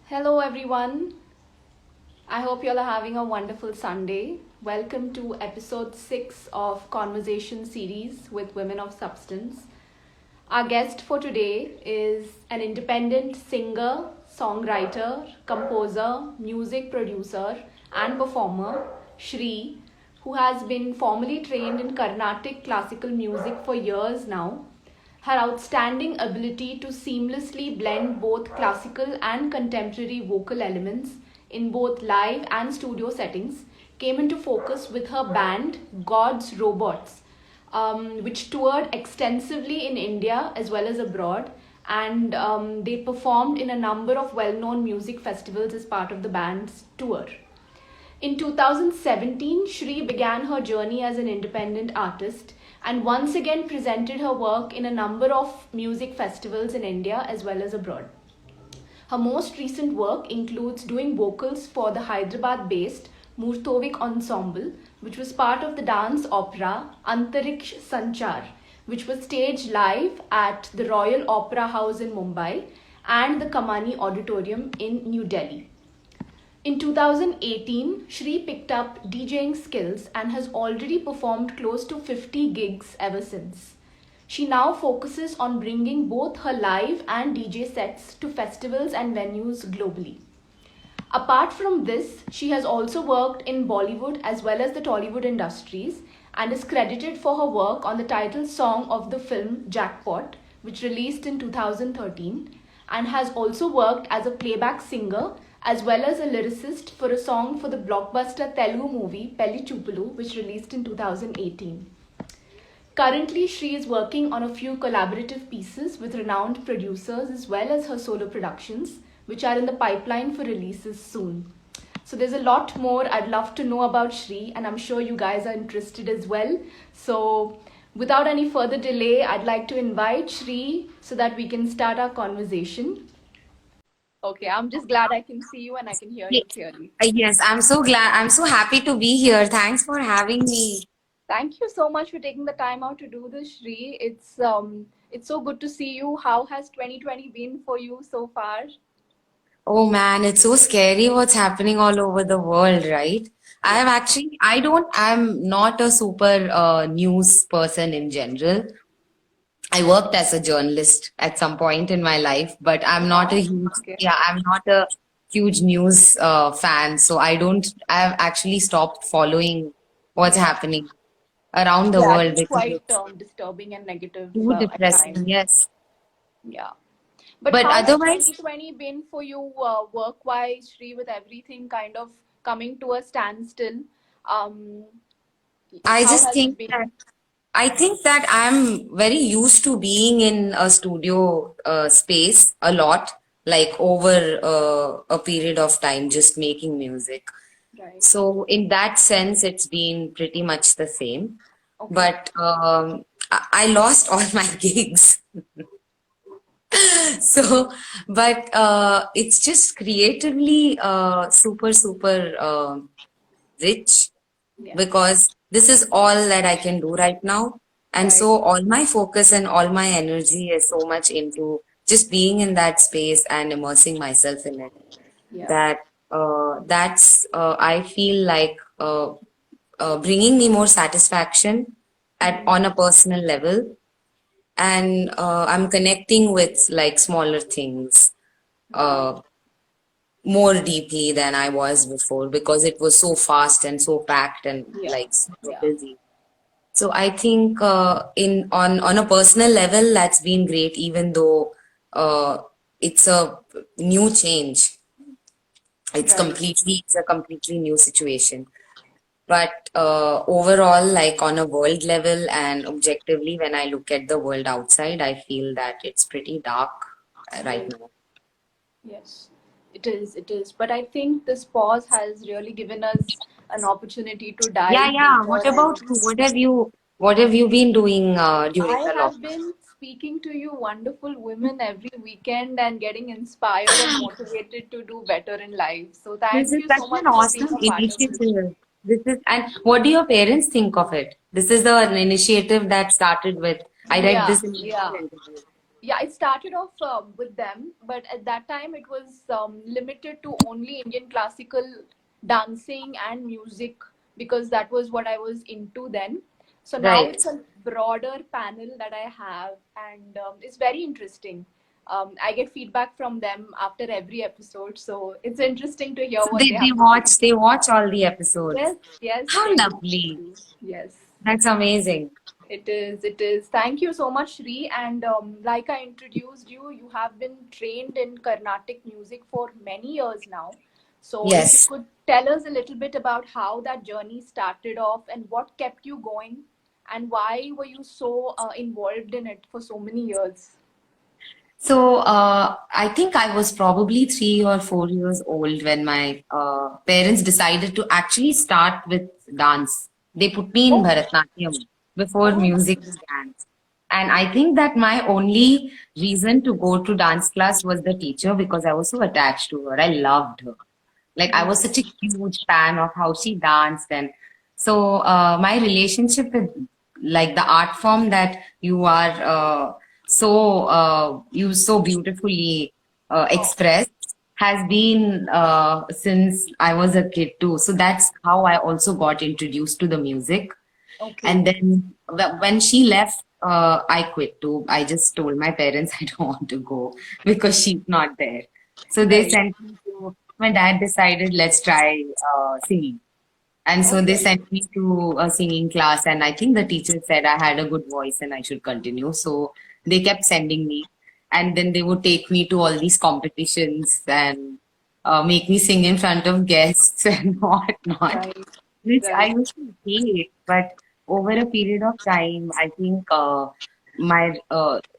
Hello, everyone. I hope you all are having a wonderful Sunday. Welcome to episode 6 of Conversation series with Women of Substance. Our guest for today is an independent singer, songwriter, composer, music producer, and performer, Shrii, who has been formally trained in Carnatic classical music for years now. Her outstanding ability to seamlessly blend both classical and contemporary vocal elements in both live and studio settings came into focus with her band God's Robots, which toured extensively in India as well as abroad. And they performed in a number of well known music festivals as part of the band's tour. In 2017, Shrii began her journey as an independent artist and once again presented her work in a number of music festivals in India as well as abroad. Her most recent work includes doing vocals for the Hyderabad based Murtovik Ensemble, which was part of the dance opera Antariksh Sanchar, which was staged live at the Royal Opera House in Mumbai and the Kamani Auditorium in New Delhi. In 2018, Shrii picked up DJing skills and has already performed close to 50 gigs ever since. She now focuses on bringing both her live and DJ sets to festivals and venues globally. Apart from this, she has also worked in Bollywood as well as the Tollywood industries and is credited for her work on the title song of the film Jackpot, which released in 2013, and has also worked as a playback singer as well as a lyricist for a song for the blockbuster Telugu movie Pelli Chupulu, which released in 2018. Currently, Shrii is working on a few collaborative pieces with renowned producers as well as her solo productions, which are in the pipeline for releases soon. So there's a lot more I'd love to know about Shrii, and I'm sure you guys are interested as well. So without any further delay, I'd like to invite Shrii so that we can start our conversation. Okay, I'm just glad I can see you and I can hear you clearly. Yes, I'm so glad. I'm so happy to be here. Thanks for having me. Thank you so much for taking the time out to do this, Shrii. It's so good to see you. How has 2020 been for you so far? Oh man, it's so scary what's happening all over the world, right? I'm not a super news person in general. I worked as a journalist at some point in my life, but Wow. Okay. I'm not a huge news fan. So I've actually stopped following what's happening around the Yeah, it world is because quite it's disturbing and negative too at depressing. times. Yes. Yeah. But But how has otherwise, 2020 been for you work-wise, Shrii, with everything kind of coming to a standstill? Um, I how just has it think that been? I think that I'm very used to being in a studio space a lot, like over a period of time, just making music. Right. So in that sense, it's been pretty much the same. Okay. But I lost all my gigs. So, but it's just creatively super rich Yeah. because this is all that I can do right now. And Right. so all my focus and all my energy is so much into just being in that space and immersing myself in it. Yeah. That I feel like bringing me more satisfaction at Hmm. on a personal level, and I'm connecting with like smaller things Right. uh, more deeply than I was before because it was so fast and so packed and Yeah. like super Yeah. busy. So I think in on a personal level that's been great, even though uh, it's a new change. Right. It's a completely new situation. But overall, like on a world level and objectively, when I look at the world outside, I feel that it's pretty dark right Right. now. Yes, it is. It is. But I think this pause has really given us an opportunity to Yeah, dive yeah. deeper. What And about you? What have you been doing during I the have lockdown? been speaking to you, wonderful women, every weekend and getting inspired and motivated to do better in life. So This thank is you such so an much for being awesome a part of this. initiative. And what do your parents think of it? This is an initiative that started with, I read Yeah, this in another yeah. interview. Yeah, it started off with them, but at that time it was limited to only Indian classical dancing and music because that was what I was into then. So now Right. it's a broader panel that I have, and it's very interesting. I get feedback from them after every episode, so it's interesting to hear So what they they have to say. watch all the episodes. Yes, yes, How they do. lovely. Yes. That's amazing. It is. It is. Thank you so much, Shri. And like I introduced you, you have been trained in Carnatic music for many years now. So if you Yes. could tell us a little bit about how that journey started off and what kept you going and why were you so involved in it for so many years? So I think I was probably 3 or 4 years old when my parents decided to actually start with dance. They put me in Oh, Bharatnatyam before oh, music began. And I think that my only reason to go to dance class was the teacher because I was so attached to her. I loved her. Like I mm, was such a huge fan of how she danced, and so my relationship with like the art form that you are you so beautifully oh, expressed has been since I was a kid too. So that's how I also got introduced to the music. okay, And then when she left, I quit too. I just told my parents I don't want to go because she's not there. So they right, sent me to, my dad decided, let's try singing. And so they okay, sent me to a singing class. And I think the teacher said I had a good voice and I should continue. So they kept sending me. And then they would take me to all these competitions and make me sing in front of guests and whatnot, right, which I right, used to hate. But over a period of time, I think my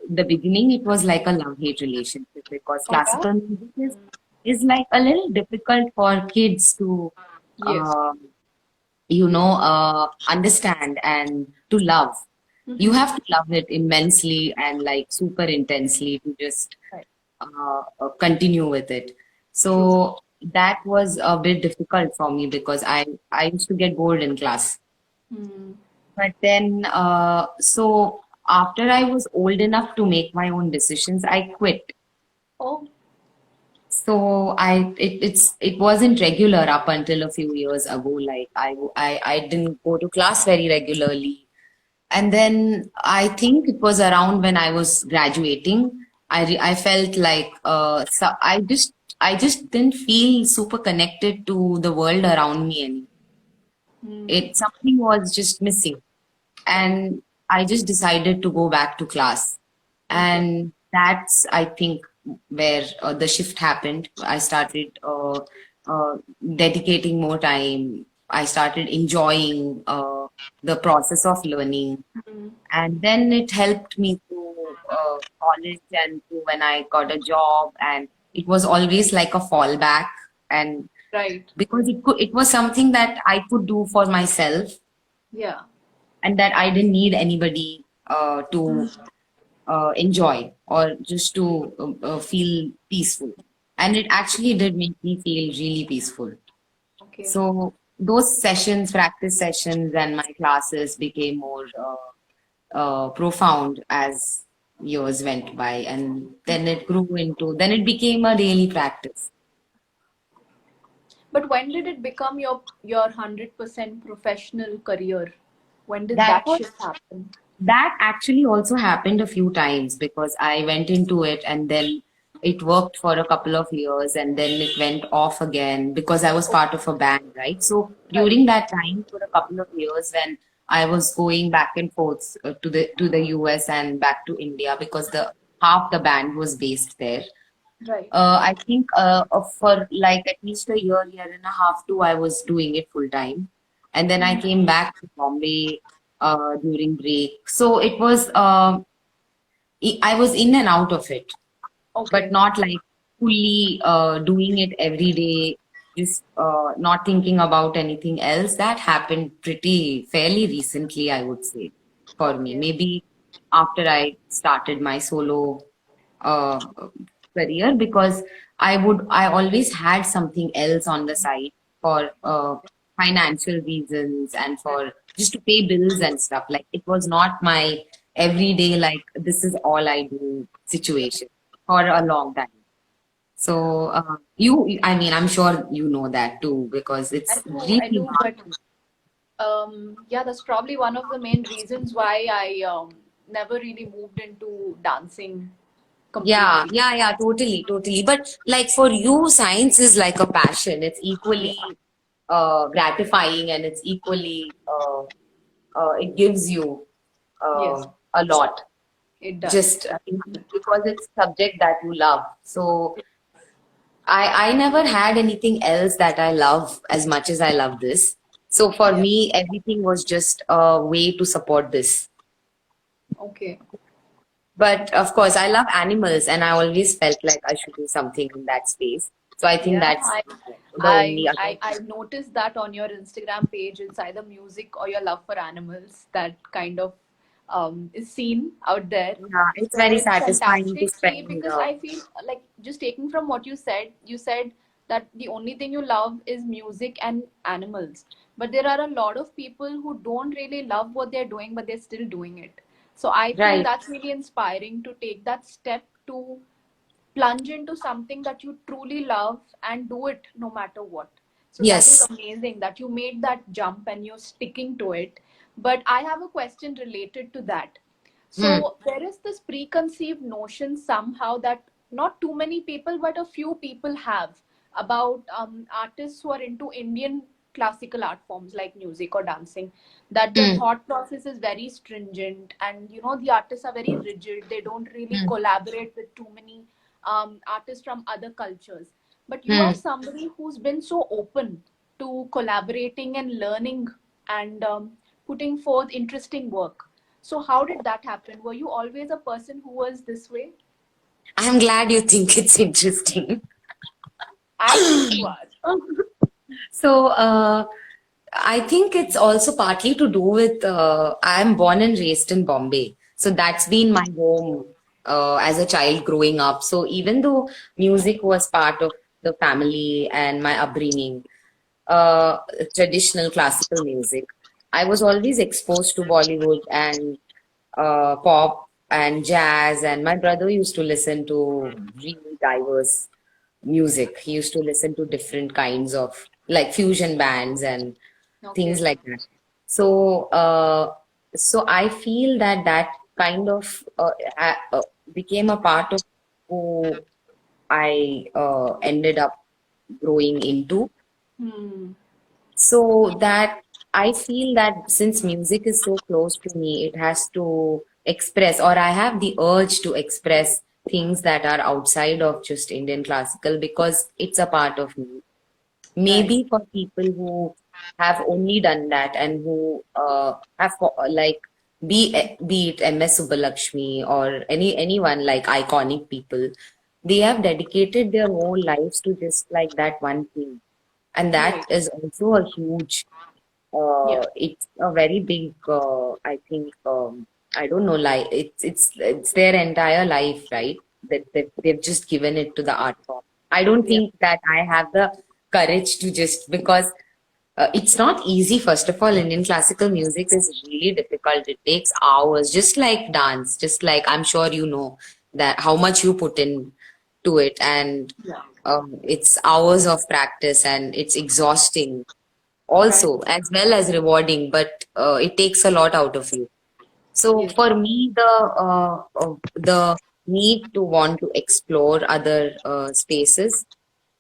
the beginning it was like a love-hate relationship because oh yeah, classical music is like a little difficult for kids to yes, uh, understand and to love. You mm-hmm. have to love it immensely and like super intensely to just Right, continue with it. true, So that was a bit difficult for me because I used to get bored in class. mm. But then, so after I was old enough to make my own decisions, I quit. Oh, So it wasn't regular up until a few years ago. Like I didn't go to class very regularly. And then I think it was around when I was graduating. I felt like so I just didn't feel super connected to the world around me anymore. mm. It something was just missing, Right, and I just decided to go back to class. okay. And that's, I think, where the shift happened. I started uh, dedicating more time. I started enjoying the process of learning. Mm. And then it helped me through college and through when I got a job. And it was always like a fallback. And Right. because it was something that I could do for myself Yeah. and that I didn't need anybody to enjoy or just to feel peaceful. And it actually did make me feel really peaceful. Okay. So those sessions, practice sessions, and my classes became more profound as years went by. And then then it became a daily practice. But when did it become your 100% professional career? When did That that was shift happen? That actually also happened a few times because I went into it and then it worked for a couple of years and then it went off again because I was Oh, part of a band, right? So right. during that time, for a couple of years, when I was going back and forth to the US and back to India because the half the band was based there. Right. I think for like at least a year and a half too, I was doing it full time. And then I came back to Bombay during break. So it was, I was in and out of it, but Okay. not like fully doing it every day, just not thinking about anything else. That happened pretty fairly recently, I would say, for me. Okay. Maybe after I started my solo uh, career because I always had something else on the side for financial reasons and for just to pay bills and stuff. Like it was not my every day, like this is all I do situation for a long time. So I mean, I'm sure you know that too because it's I really do, hard. but yeah, that's probably one of the main reasons why I never really moved into dancing Yeah, completely. yeah, yeah, totally, totally. But like for you, science is like a passion. It's Yeah. equally gratifying and it's equally it gives you Yes, a lot. it does. Just That's because it's subject that you love. So I never had anything else that I love as much as I love this. So for yeah. me, everything was just a way to support this. Okay. But of course, I love animals, and I always felt like I should do something in that space. So I think Yeah, that's the only other. I've noticed that on your Instagram page, it's either music or your love for animals that kind of is seen out there. Yeah, it's So very it's satisfying to fantastic. See, spend. because I feel like just taking from what you said that the only thing you love is music and animals. But there are a lot of people who don't really love what they're doing, but they're still doing it. So I feel Right. that's really inspiring to take that step to plunge into something that you truly love and do it no matter what. So that is Yes. amazing that you made that jump and you're sticking to it. But I have a question related to that. Hmm. So there is this preconceived notion somehow that not too many people, but a few people have about artists who are into Indian classical art forms like music or dancing, that their Hmm. thought process is very stringent, and the artists are very rigid. They don't really Hmm. collaborate with too many artists from other cultures. But you are Hmm. somebody who's been so open to collaborating and learning and putting forth interesting work. So, how did that happen? Were you always a person who was this way? I'm glad you think it's interesting. I think you are. So, I think it's also partly to do with I'm born and raised in Bombay. So that's been my home as a child growing up. So even though music was part of the family and my upbringing, uh, traditional classical music, I was always exposed to Bollywood and pop and jazz. And my brother used to listen to really diverse music. He used to listen to different kinds of like fusion bands and things Okay. like that. So, so I feel that that kind of became a part of who I ended up growing into. Hmm. So that I feel that since music is so close to me, it has to express, or I have the urge to express things that are outside of just Indian classical because it's a part of me. Right. Maybe for people who have only done that and who have like be it MS Subbalakshmi or anyone like iconic people, they have dedicated their whole lives to just like that one thing, and that Right. is also a huge Yeah. it's a very big I think I don't know, like it's their entire life, right, that they've just given it to the art form. I don't Yeah. think that I have the courage to just because it's not easy. First of all, Indian classical music is really difficult. It takes hours, just like dance, just like I'm sure you know that how much you put in to it, and Yeah. it's hours of practice and it's exhausting Right. also as well as rewarding, but it takes a lot out of you. So Yes. for me, the need to want to explore other spaces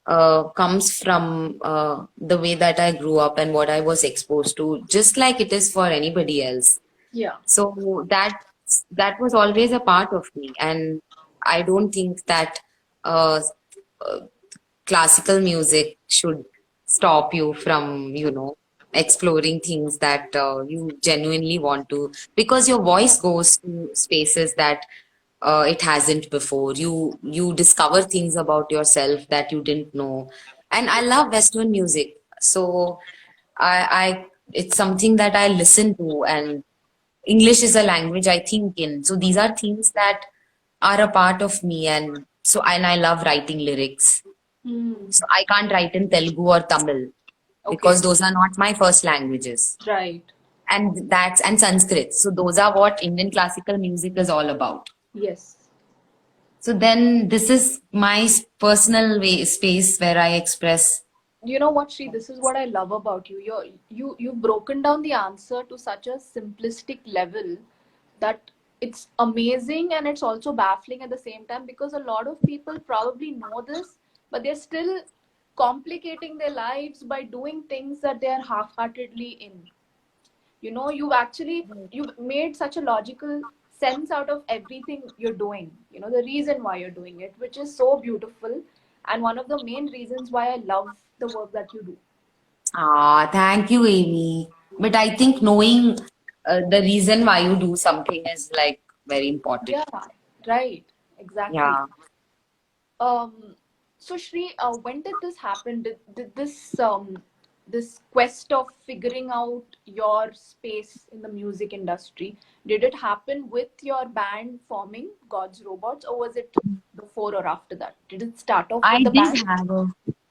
comes from the way that I grew up and what I was exposed to, just like it is for anybody else. Yeah. So that was always a part of me, and I don't think that uh, uh, classical music should stop you from, exploring things that you genuinely want to, because your voice goes to spaces that it hasn't before. You discover things about yourself that you didn't know. And I love Western music. So I it's something that I listen to, and English is a language I think in. So these are things that are a part of me, and I love writing lyrics. Hmm. So I can't write in Telugu or Tamil because Okay. those are not my first languages. Right. and Sanskrit. So those are what Indian classical music is all about. Yes. So then this is my personal way space where I express. You know what, Shri, this is what I love about you. You've broken down the answer to such a simplistic level that it's amazing and it's also baffling at the same time, because a lot of people probably know this, but they're still complicating their lives by doing things that they're half-heartedly in. You've made such a logical sense out of everything you're doing, the reason why you're doing it, which is so beautiful, and one of the main reasons why I love the work that you do. Ah, thank you, Amy. But I think knowing the reason why you do something is like very important. Yeah, right, exactly. Yeah. um so Shri, when did this happen? Did this quest of figuring out your space in the music industry, did it happen with your band forming God's Robots, or was it before or after that? Did it start off with I the did band? have a,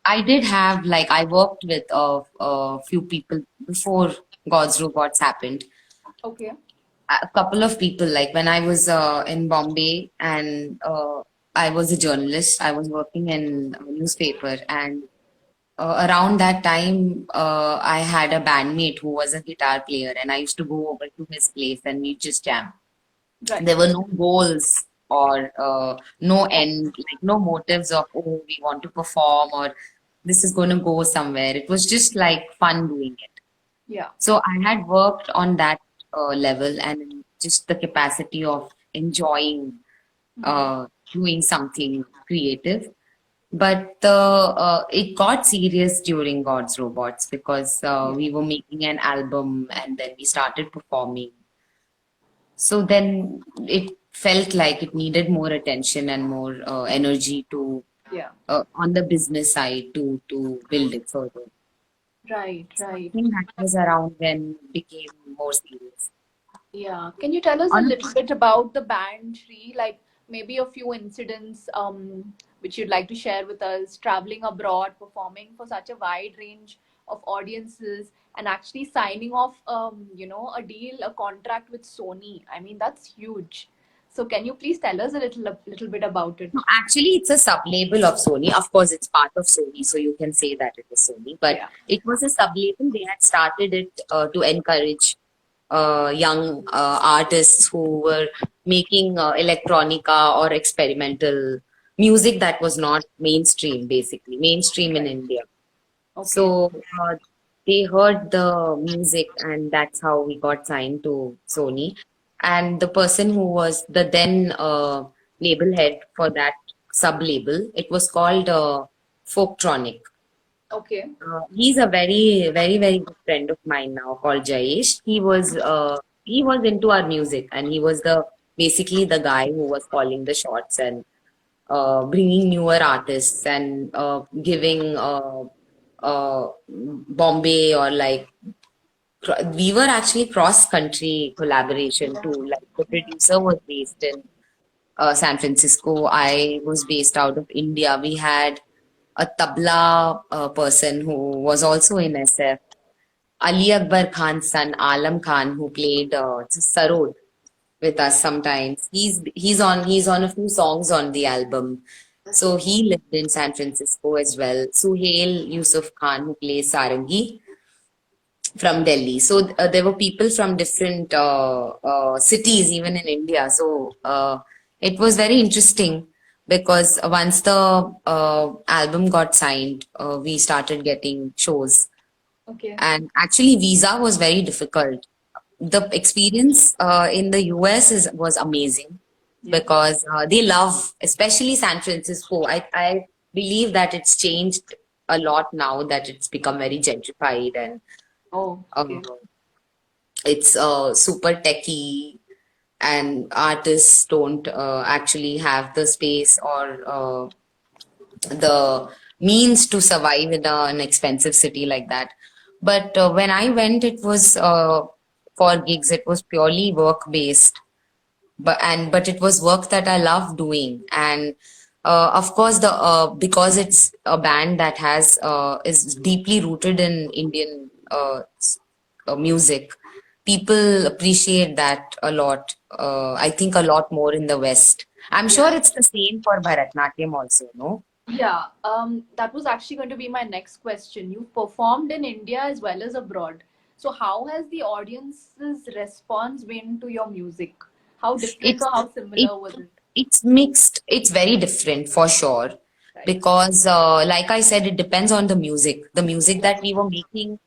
I did have like I worked with a few people before God's Robots happened. Okay. A couple of people, like when I was in Bombay and I was a journalist. I was working in a newspaper, and around that time, I had a bandmate who was a guitar player, and I used to go over to his place and we just jam. Right. There were no goals or no end, like no motives of, oh, we want to perform or this is going to go somewhere. It was just like fun doing it. Yeah. So I had worked on that level and just the capacity of enjoying Hmm. uh, doing something creative. But it got serious during God's Robots because Yeah. we were making an album and then we started performing. So then it felt like it needed more attention and more energy to Yeah. on the business side to build it further. Right, So I right. think that was around when it became more serious. Yeah. Can you tell us a On little bit about the band, Shri? Like maybe a few incidents which you'd like to share with us, traveling abroad, performing for such a wide range of audiences, and actually signing off a deal, a contract with Sony. I mean, that's huge. So can you please tell us a little bit about No, it? actually, it's a sub-label of Sony. Of course, it's part of Sony, so you can say that it is Sony. But Yeah. it was a sub-label. They had started it to encourage young artists who were making electronica or experimental music that was not mainstream, basically mainstream in Right. India. Okay. So they heard the music, and that's how we got signed to Sony. And the person who was the then label head for that sub label, it was called Folktronic. Okay. He's a very, very, very good friend of mine now called Jayesh. He was into our music, and he was the basically the guy who was calling the shots and bringing newer artists and giving Bombay or like we were actually cross country collaboration too. Like the producer was based in San Francisco. I was based out of India. We had a tabla person who was also in SF. Ali Akbar Khan's son, Alam Khan, who played Sarod with us sometimes. He's on a few songs on the album. So he lived in San Francisco as well. Suhail Yusuf Khan, who plays Sarangi from Delhi. So there were people from different cities, even in India. So it was very interesting because once the album got signed, we started getting shows. Okay. And actually, visa was very difficult. The experience in the US was amazing Yeah. because they love, especially San Francisco. I believe that it's changed a lot now that it's become very gentrified and Oh, uh, okay. it's super techy, and artists don't actually have the space or the means to survive in an expensive city like that. But when I went, it was for gigs. It was purely work based, but it was work that I love doing, and of course the because it's a band that has is deeply rooted in Indian music. people appreciate that a lot. I think a lot more in the West. I'm sure Yeah. it's the same for Bharatnatyam also, no? Yeah, that was actually going to be my next question. You performed in India as well as abroad. So, how has the audience's response been to your music? How different It's or how it similar was it? it's mixed. It's very different for sure Right. because, like I said, it depends on the music. The music Yeah. that we were making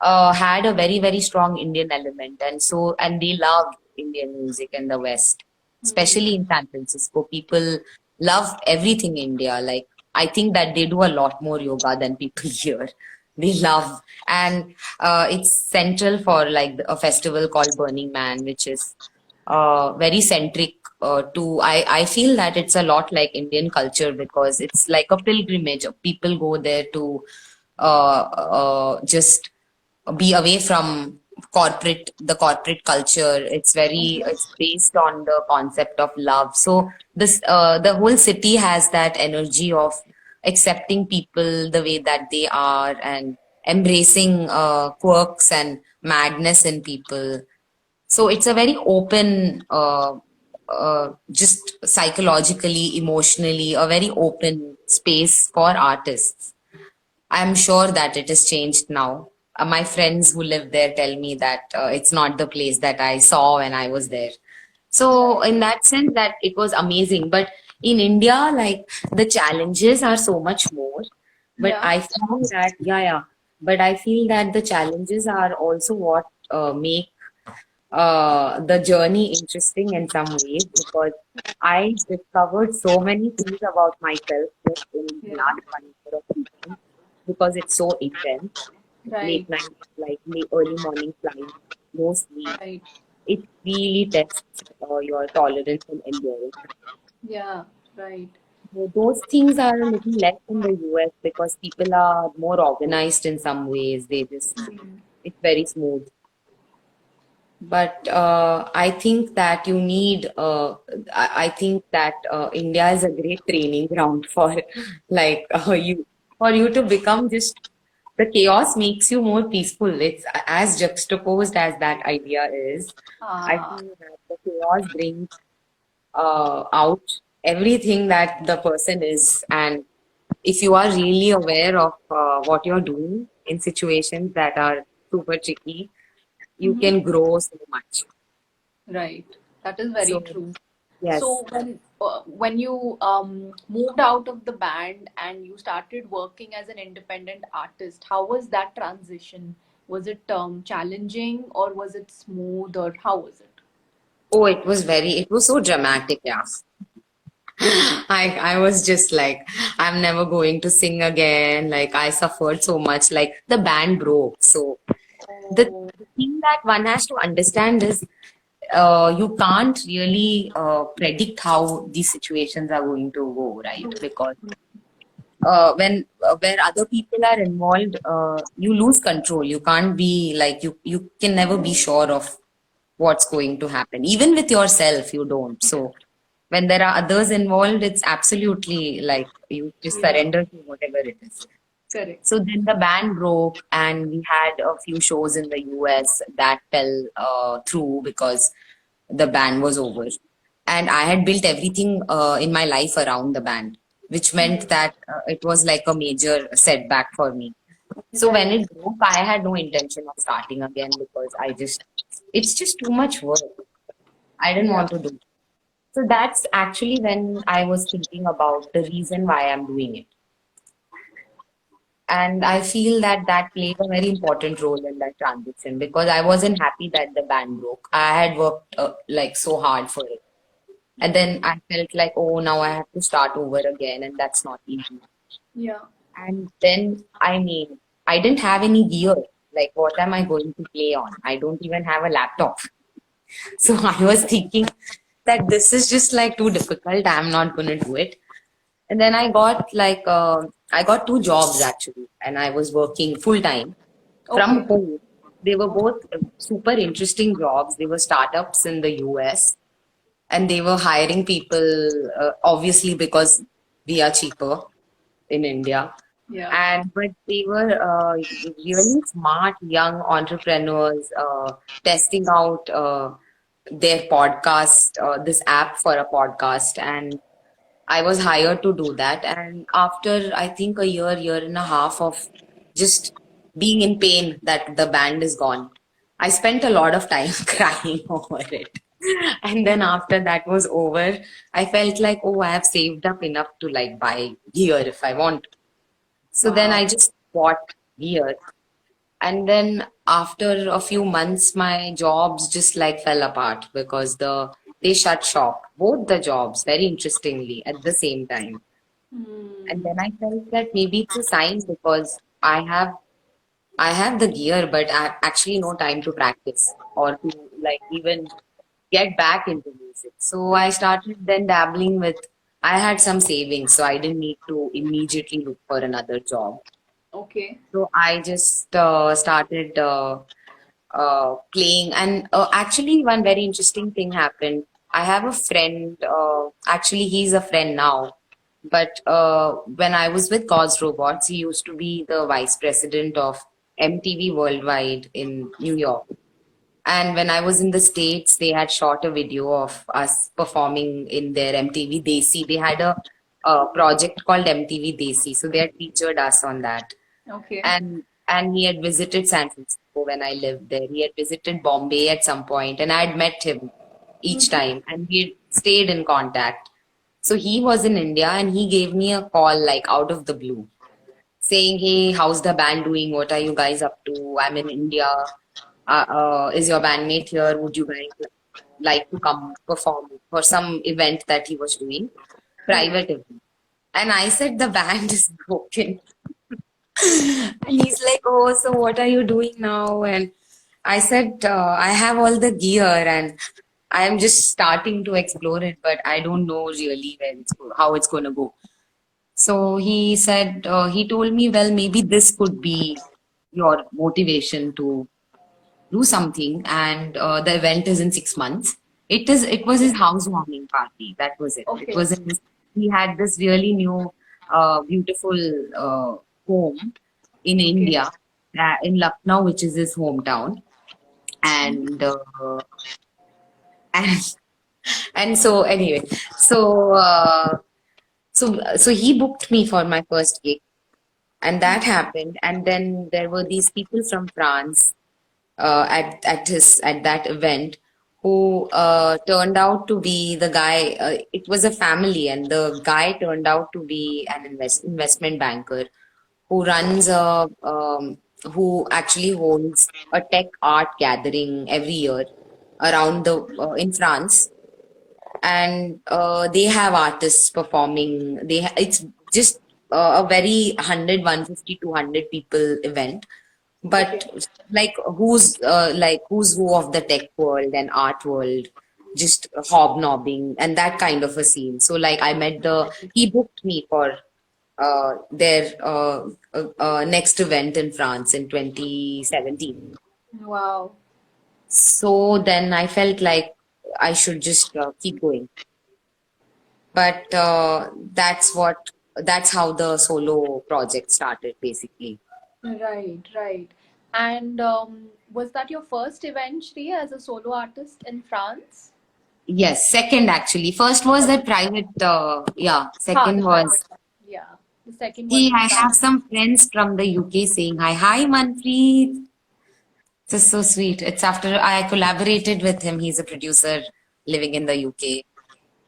had a very strong Indian element, and they loved Indian music in the West, Hmm. especially in San Francisco. People love everything India. Like I think that they do a lot more yoga than people here. They love, and it's central for like a festival called Burning Man, which is very centric to. I feel that it's a lot like Indian culture because it's like a pilgrimage. People go there to just be away from corporate culture. It's based on the concept of love. So this the whole city has that energy of accepting people the way that they are and embracing quirks and madness in people. So it's a very open, just psychologically, emotionally, a very open space for artists. I'm sure that it has changed now. My friends who live there tell me that it's not the place that I saw when I was there. So, in that sense, that it was amazing. But in India, like the challenges are so much more. But Yeah. I feel that, yeah, yeah. But I feel that the challenges are also what make the journey interesting in some ways because I discovered so many things about myself just in the Yeah. last 1 year of teaching because it's so intense. Late Right. night, like early morning flights, no sleep. Right. It really tests your tolerance and endurance. Yeah. Right. So those things are a little less in the US because people are more organized in some ways. It's very smooth. But I think that I think that India is a great training ground for like for you to become just the chaos makes you more peaceful. It's as juxtaposed as that idea is. I Ah. feel that the chaos brings out everything that the person is. And if you are really aware of what you're doing in situations that are super tricky, you Mm-hmm. can grow so much. Right. That is very So, true. yes. So when you moved out of the band and you started working as an independent artist, how was that transition? Was it challenging or was it smooth or how was it? Oh, it was so dramatic, yeah. I was just like, I'm never going to sing again. Like, I suffered so much. Like, the band broke. So, Oh, the thing that one has to understand is you can't really predict how these situations are going to go, right? Because when where other people are involved, you lose control. You can't be like you can never be sure of what's going to happen. Even with yourself, you don't. So when there are others involved, it's absolutely like you just yeah, surrender to whatever it is. correct. So then the band broke, and we had a few shows in the US that fell through because the band was over. And I had built everything in my life around the band, which meant that it was like a major setback for me. So when Right. it broke, I had no intention of starting again because it's just too much work. I didn't Yeah. want to do it. So that's actually when I was thinking about the reason why I'm doing it. And I feel that that played a very important role in that transition because I wasn't happy that the band broke. I had worked like so hard for it. And then I felt like, oh, now I have to start over again, and that's not easy. Yeah. And then, I mean, I didn't have any gear. Like, what am I going to play on? I don't even have a laptop. So I was thinking that this is just like too difficult. I'm not going to do it. And then I got two jobs actually, and I was working full time from Okay. home. They were Okay. both super interesting jobs. They were startups in the US, and they were hiring people obviously because we are cheaper in India. Yeah. And but they were really smart young entrepreneurs testing out their podcast, this app for a podcast, and I was hired to do that. And after I think a year and a half of just being in pain that the band is gone, I spent a lot of time crying over it. And then after that was over, I felt like, oh, I have saved up enough to like buy gear if I want. So then Wow. I just bought gear. And then after a few months, my jobs just like fell apart because they shut shop, both the jobs, very interestingly, at the same time. And Hmm. then I felt that maybe it's a sign because I have the gear, but actually no time to practice or to like even get back into music. So I started then dabbling with. I had some savings, so I didn't need to immediately look for another job. Okay. So I just started playing, and actually, one very interesting thing happened. I have a friend. Actually, he's a friend now. But when I was with Cause Robots, he used to be the vice president of MTV Worldwide in New York. And when I was in the States, they had shot a video of us performing in their MTV Desi. They had a project called MTV Desi, so they had featured us on that. Okay. And he had visited San Francisco when I lived there. He had visited Bombay at some point, and I had met him each time, and we had stayed in contact. So he was in India, and he gave me a call like out of the blue, saying, "Hey, how's the band doing? What are you guys up to? I'm in India. Is your bandmate here? Would you guys like to come perform for some event that he was doing, Okay. private event?" And I said, "The band is broken." And he's like, "Oh, so what are you doing now?" And I said, "I have all the gear and I am just starting to explore it, but I don't know really how it's going to go." So he said, he told me, "Well, maybe this could be your motivation to do something." And the event is in 6 months. It was his housewarming party. That was it. It Okay. was in his, he had this really new, beautiful home in Okay. India, in Lucknow, which is his hometown. And and and so anyway, so so he booked me for my first gig, and that happened. And then there were these people from France at that event who turned out to be the guy. It was a family, and the guy turned out to be an investment banker who runs a who actually holds a tech art gathering every year around the in France, and they have artists performing. It's just a very 150 to 100 people event, Okay. but like who's who of the tech world and art world, just hobnobbing and that kind of a scene. So like I met the he booked me for their next event in France in 2017. Wow. So then I felt like I should just keep going. But that's how the solo project started basically. Right, right. And was that your first event, Shri, as a solo artist in France? Yes, second actually. First was that private, yeah. Ha, the Second was, private one. Yeah. The second was see, in I have France. some friends from the UK saying hi. Hi, Manpreet. This is so sweet. It's after I collaborated with him. He's a producer living in the UK.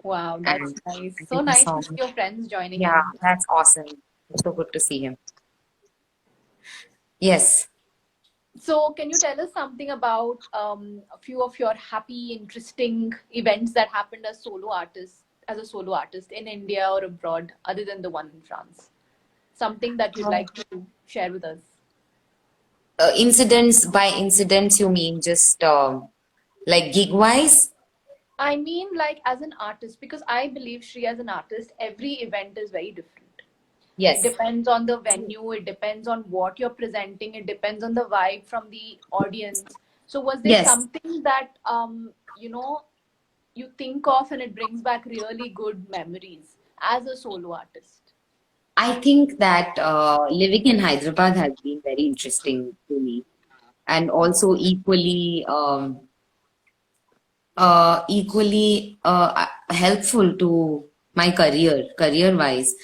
Wow, that's And nice. I So did the nice to see song. your friends joining Yeah, in. that's awesome. It's so good to see him. Yes. So, can you tell us something about a few of your happy, interesting events that happened as a solo artist in India or abroad, other than the one in France? Something that you'd like to share with us. Incidents, by incidents, you mean just like gig wise? I mean, like as an artist, because I believe Shri, as an artist, every event is very different. It Yes. depends on the venue, it depends on what you're presenting, it depends on the vibe from the audience. So, was there Yes. something that you think of and it brings back really good memories as a solo artist? I think that living in Hyderabad has been very interesting to me, and also equally helpful to my career wise,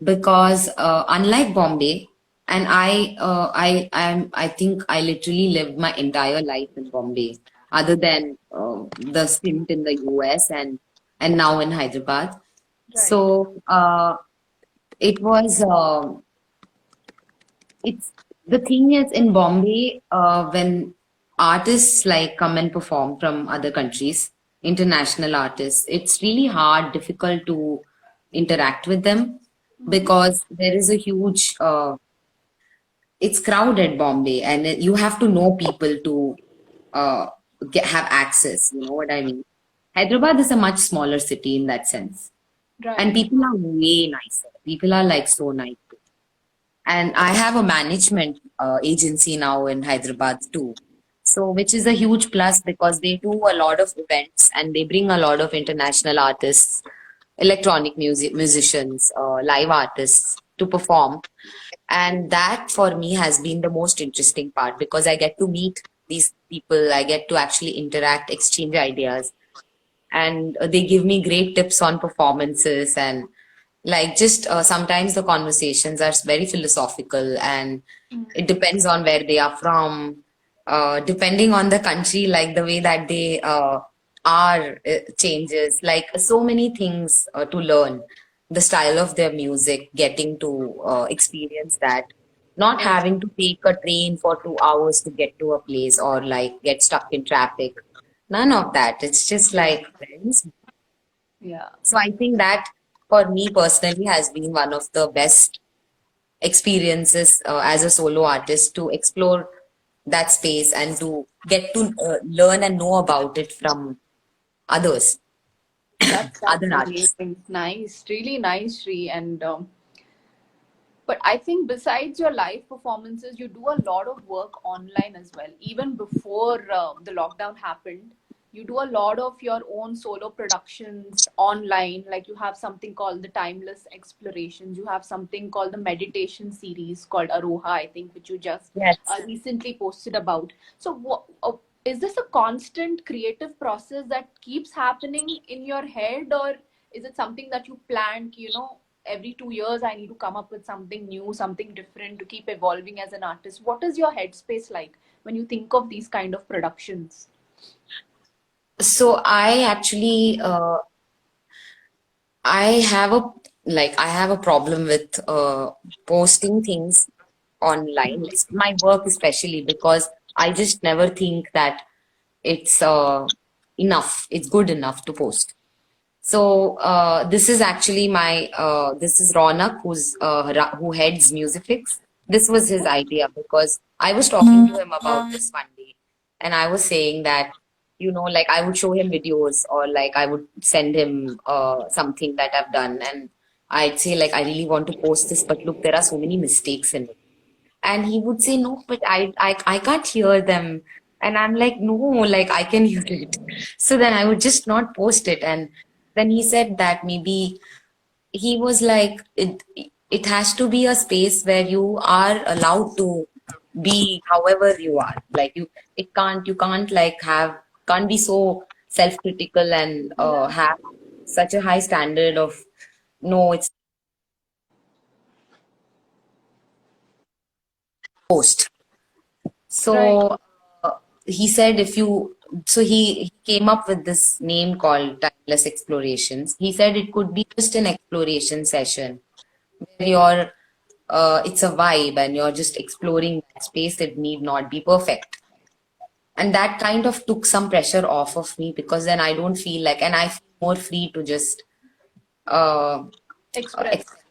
because unlike Bombay, and I think I literally lived my entire life in Bombay, other than the stint in the US and now in Hyderabad. Right. So it was. It's the thing is in Bombay, when artists like come and perform from other countries, international artists, it's really hard, difficult to interact with them Mm-hmm. because there is a huge, it's crowded Bombay, and you have to know people to have access. You know what I mean? Hyderabad is a much smaller city in that sense, and Right. people are way nicer. People are like so nice. And I have a management agency now in Hyderabad too. So, which is a huge plus because they do a lot of events and they bring a lot of international artists, electronic music musicians, live artists to perform. And that for me has been the most interesting part because I get to meet these people, I get to actually interact, exchange ideas, and they give me great tips on performances and like just sometimes the conversations are very philosophical and it depends on where they are from, depending on the country, like the way that they are changes, like so many things to learn, the style of their music, getting to experience that, not Right. having to take a train for 2 hours to get to a place or like get stuck in traffic. None of that. It's just Yeah. like friends. Yeah. So I think that for me personally has been one of the best experiences as a solo artist to explore that space and to get to learn and know about it from others, That's other artists. amazing. Nice. Really nice, Shri. And but I think besides your live performances, you do a lot of work online as well. Even before the lockdown happened, you do a lot of your own solo productions online. Like you have something called the Timeless Explorations. You have something called the meditation series called Aroha, I think, which you just Yes. recently posted about. So, is this a constant creative process that keeps happening in your head, or is it something that you planned? Every 2 years I need to come up with something new, something different to keep evolving as an artist. What is your headspace like when you think of these kind of productions? So I actually I have a problem with posting things online, my work especially, because I just never think that it's enough, it's good enough to post. So this is actually this is Ronak who heads Musifix. This was his idea because I was talking to him about this one day, and I was saying that like I would show him videos or like I would send him something that I've done, and I'd say like I really want to post this, but look, there are so many mistakes in it, and he would say no, but I can't hear them, and I'm like no, like I can hear it. So then I would just not post it, and then he said that maybe he was like it has to be a space where you are allowed to be however you are, like you can't like have can't be so self-critical and Yeah. have such a high standard of no, it's post. Right. So he said if you, so he came up with this name called Timeless Explorations. He said it could be just an exploration session where it's a vibe and you're just exploring that space. It need not be perfect. And that kind of took some pressure off of me because then I don't feel like, and I feel more free to just uh, Express. experiment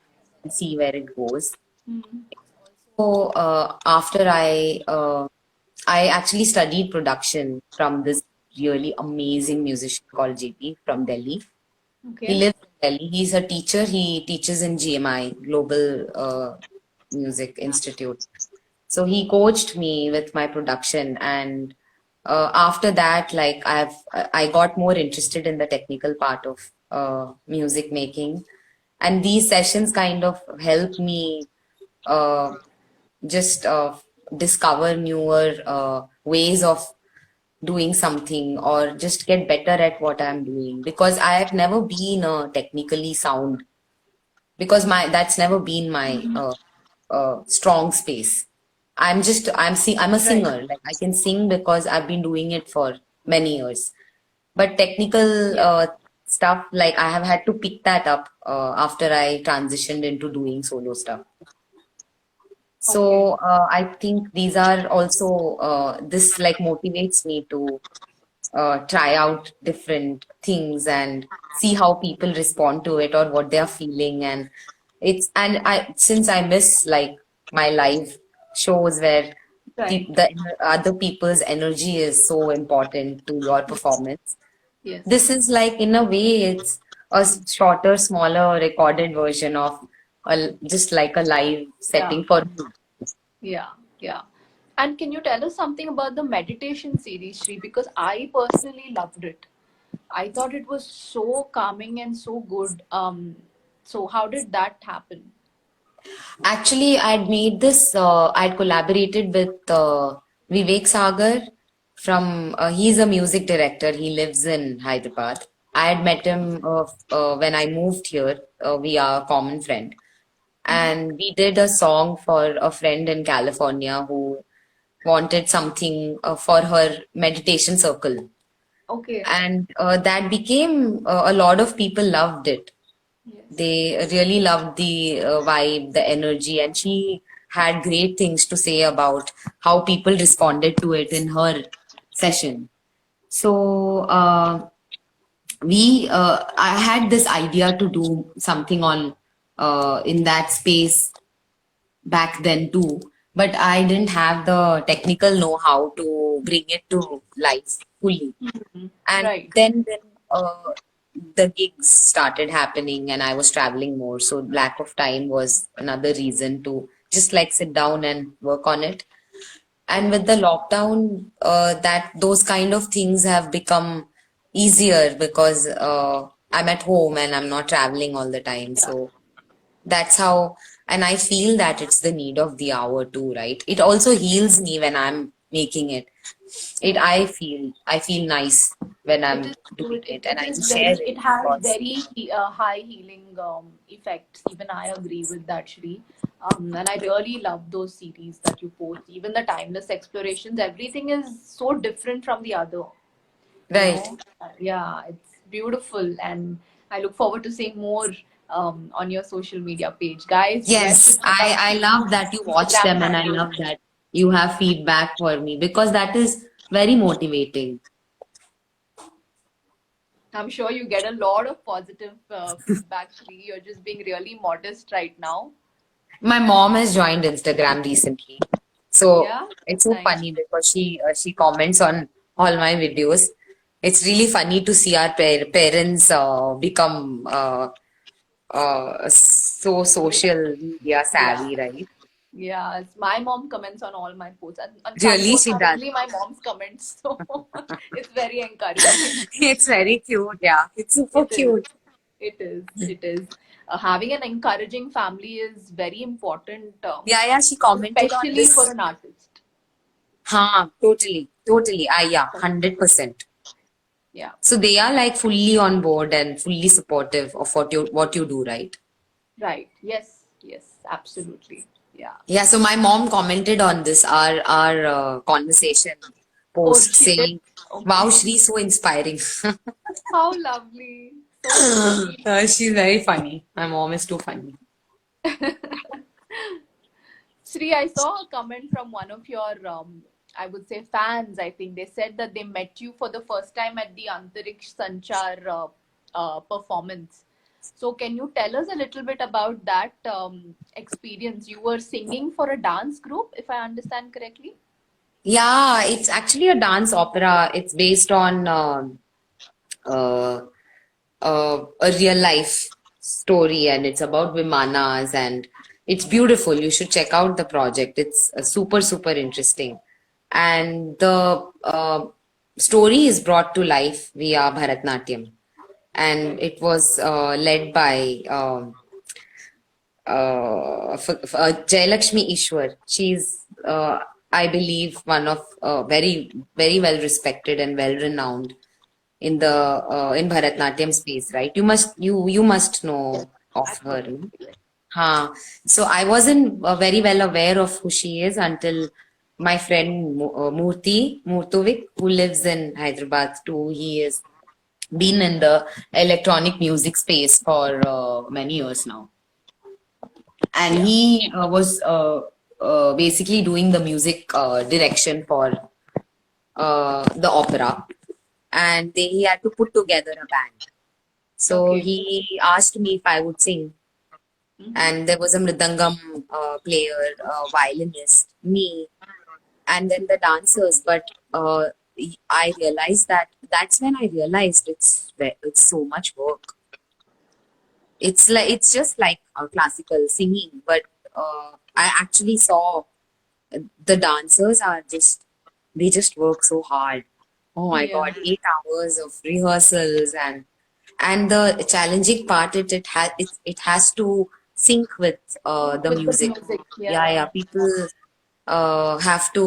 and see where it goes. Hmm. So after I actually studied production from this really amazing musician called JP from Delhi. He Okay. lives in Delhi. He's a teacher. He teaches in GMI, Global Music Institute. So he coached me with my production, and after that, like I got more interested in the technical part of music making, And these sessions kind of help me uh, just discover newer ways of doing something or just get better at what I'm doing, because I have never been technically sound, because my that's never been my strong space. I'm a Right. singer. Like I can sing because I've been doing it for many years. But technical Yes. stuff, like I have had to pick that up after I transitioned into doing solo stuff. So Okay. I think these are also this like motivates me to try out different things and see how people respond to it or what they are feeling. And I since I miss like my live shows where Right. the other people's energy is so important to your performance. Yes. This is like, in a way, it's a shorter, smaller recorded version of just like a live Yeah. setting for me. Yeah. Yeah. And can you tell us something about the meditation series, Shri? Because I personally loved it. I thought it was so calming and so good. So how did that happen? Actually, I'd collaborated with Vivek Sagar he's a music director. He lives in Hyderabad. I had met him when I moved here via a common friend. And we did a song for a friend in California who wanted something for her meditation circle. Okay. And that became a lot of people loved it. Yes. They really loved the vibe, the energy, and she had great things to say about how people responded to it in her session. So I had this idea to do something on in that space back then too, but I didn't have the technical know-how to bring it to life fully. And Right. then the gigs started happening and I was traveling more. So lack of time was another reason to just like sit down and work on it. And with the lockdown, that those kind of things have become easier because I'm at home and I'm not traveling all the time. So that's how, and I feel that it's the need of the hour too, right? It also heals me when I'm making it. I feel nice when It I'm is true. doing it, and It I is just share very, it it has because very high healing effects. Even I agree with that, Shri. And I really love those series that you post. Even the timeless explorations, everything is so different from the other. You right. know, yeah, it's beautiful. And I look forward to seeing more on your social media page. Guys, you guys Yes, should check out I Shri's love that you watch Instagram them, and I handle. love that you have feedback for me because that is very motivating. I'm sure you get a lot of positive feedback, Shri. You're just being really modest right now. My mom has joined Instagram recently, so Yeah, it's that's so nice. funny because she comments on all my videos. It's really funny to see our parents become so social media Yeah. savvy, right? Yes, my mom comments on all my posts, and on some Really, posts she are does. only my mom's comments, so it's very encouraging. It's very cute. Yeah, it's super It is, cute. it is, it is. Having an encouraging family is very important, Yeah, yeah. She commented on especially for this. an artist. Totally, totally. Yeah, 100%. Yeah, So they are like fully on board and fully supportive of what you do, right? right. Yes, yes, absolutely. Yeah. Yeah. So my mom commented on this our conversation Oh, post she did. saying, "Wow, Okay. Shri, so inspiring." How lovely. So sweet. She's very funny. My mom is too funny. Sri, I saw a comment from one of your, I would say, fans. I think they said that they met you for the first time at the Antariksh Sanchar performance. So, can you tell us a little bit about that experience? You were singing for a dance group, if I understand correctly. Yeah, it's actually a dance opera. It's based on uh, a real life story, and it's about Vimanas, and it's beautiful. You should check out the project. It's super, super interesting. And the story is brought to life via Bharatnatyam. And it was led by Jayalakshmi Ishwar. She's, I believe, one of very, very well respected and well renowned in the in Bharatnatyam space, right? You must know of her. No? Absolutely. Huh. So I wasn't very well aware of who she is until my friend Murtuvik, who lives in Hyderabad too. He has been in the electronic music space for many years now, and Yeah. he was basically doing the music direction for the opera, and he had to put together a band. So Okay. he asked me if I would sing, Mm-hmm. and there was a mridangam player, a violinist, me, and then the dancers. But I realized that's when I realized it's so much work. It's just like classical singing, but I actually saw the dancers are just they just work so hard. Oh my Yeah. God, 8 hours of rehearsals, and the challenging part it has to sync with the With the music. music. Yeah, Yeah. yeah. People have to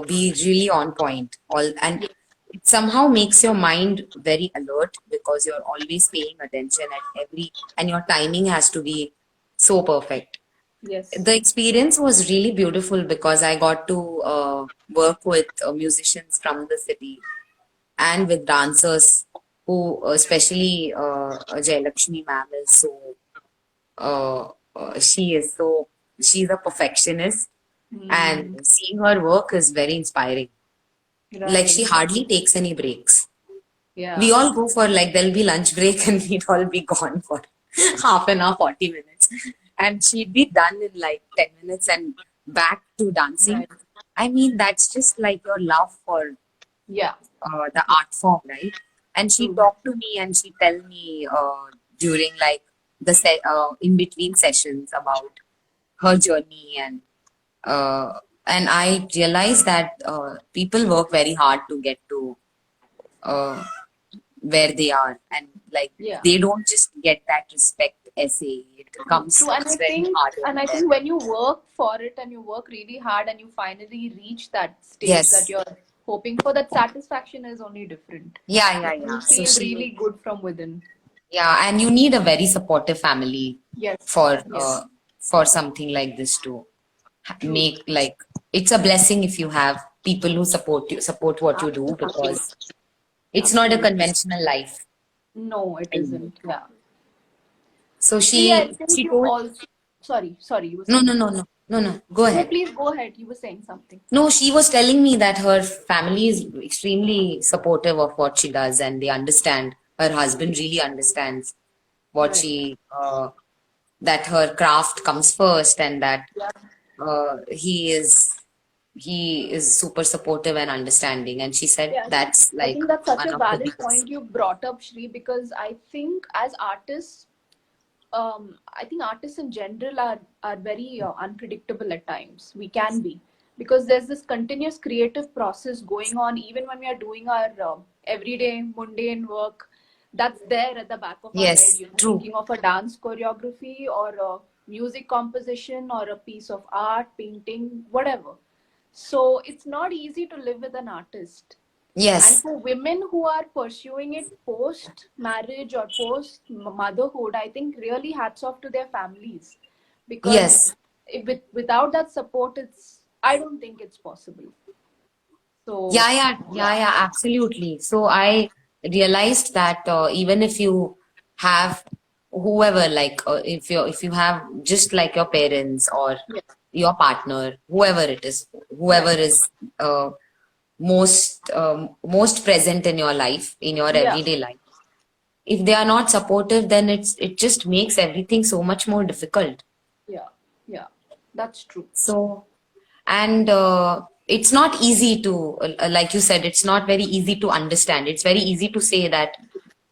be really on point. All and Yeah. it somehow makes your mind very alert because you're always paying attention at every, and your timing has to be so perfect. Yes. The experience was really beautiful because I got to work with musicians from the city and with dancers who, especially Jayalakshmi ma'am, is so she is so she's a perfectionist, and Mm, seeing her work is very inspiring. Like she right. hardly takes any breaks. We Yeah. all go for like there'll be lunch break and we'd all be gone for half an hour, 40 minutes. And she'd be done in like 10 minutes and back to dancing. Right. I mean, that's just like your love for Yeah. the art form, right? And she True. talked to me and she tell me during like in between sessions about her journey, and I realized that people work very hard to get to uh, where they are, and like Yeah. they don't just get that respect essay. It True. comes True. And it's very hard over I there. think when you work for it and you work really hard and you finally reach that stage that Yes. you're hoping for, that satisfaction is only different. Yeah, yeah, Like yeah. you So feel really good from within. yeah, and you need a very supportive family Yes. for Yes. something like this to True. make like it's a blessing if you have people who support what you do, Absolutely. because it's not a Absolutely. conventional life No, it anymore. isn't. Yeah. So Shri, I think she you told also. Sorry, you were no, saying no, no, something. no, no, no, go No, ahead. please go ahead. You were saying something. No, she was telling me that her family is extremely supportive of what she does, and they understand. Her husband really understands what Right. she, that her craft comes first, and that Yeah. uh, he is he is super supportive and understanding. And she said Yeah. that's I like think that's such one a of the valid biggest. point you brought up, Shri, because I think artists in general are very unpredictable at times. We can be, because there's this continuous creative process going on even when we are doing our everyday mundane work. That's there at the back of our head. Yes, You know, true. thinking of a dance choreography or a music composition or a piece of art, painting, whatever. So it's not easy to live with an artist. And Yes, for women who are pursuing it post marriage or post motherhood, I think really hats off to their families, because yes. without that support, I don't think it's possible. So Yeah, yeah, yeah, yeah, yeah, absolutely. So I realized that even if you have whoever, like if you have just like your parents or yeah, your partner, whoever it is, whoever right, is most present in your life, in your yeah, everyday life, if they are not supportive, then it just makes everything so much more difficult. yeah, yeah, that's true. So, and it's not easy to, like you said, it's not very easy to understand. It's very easy to say that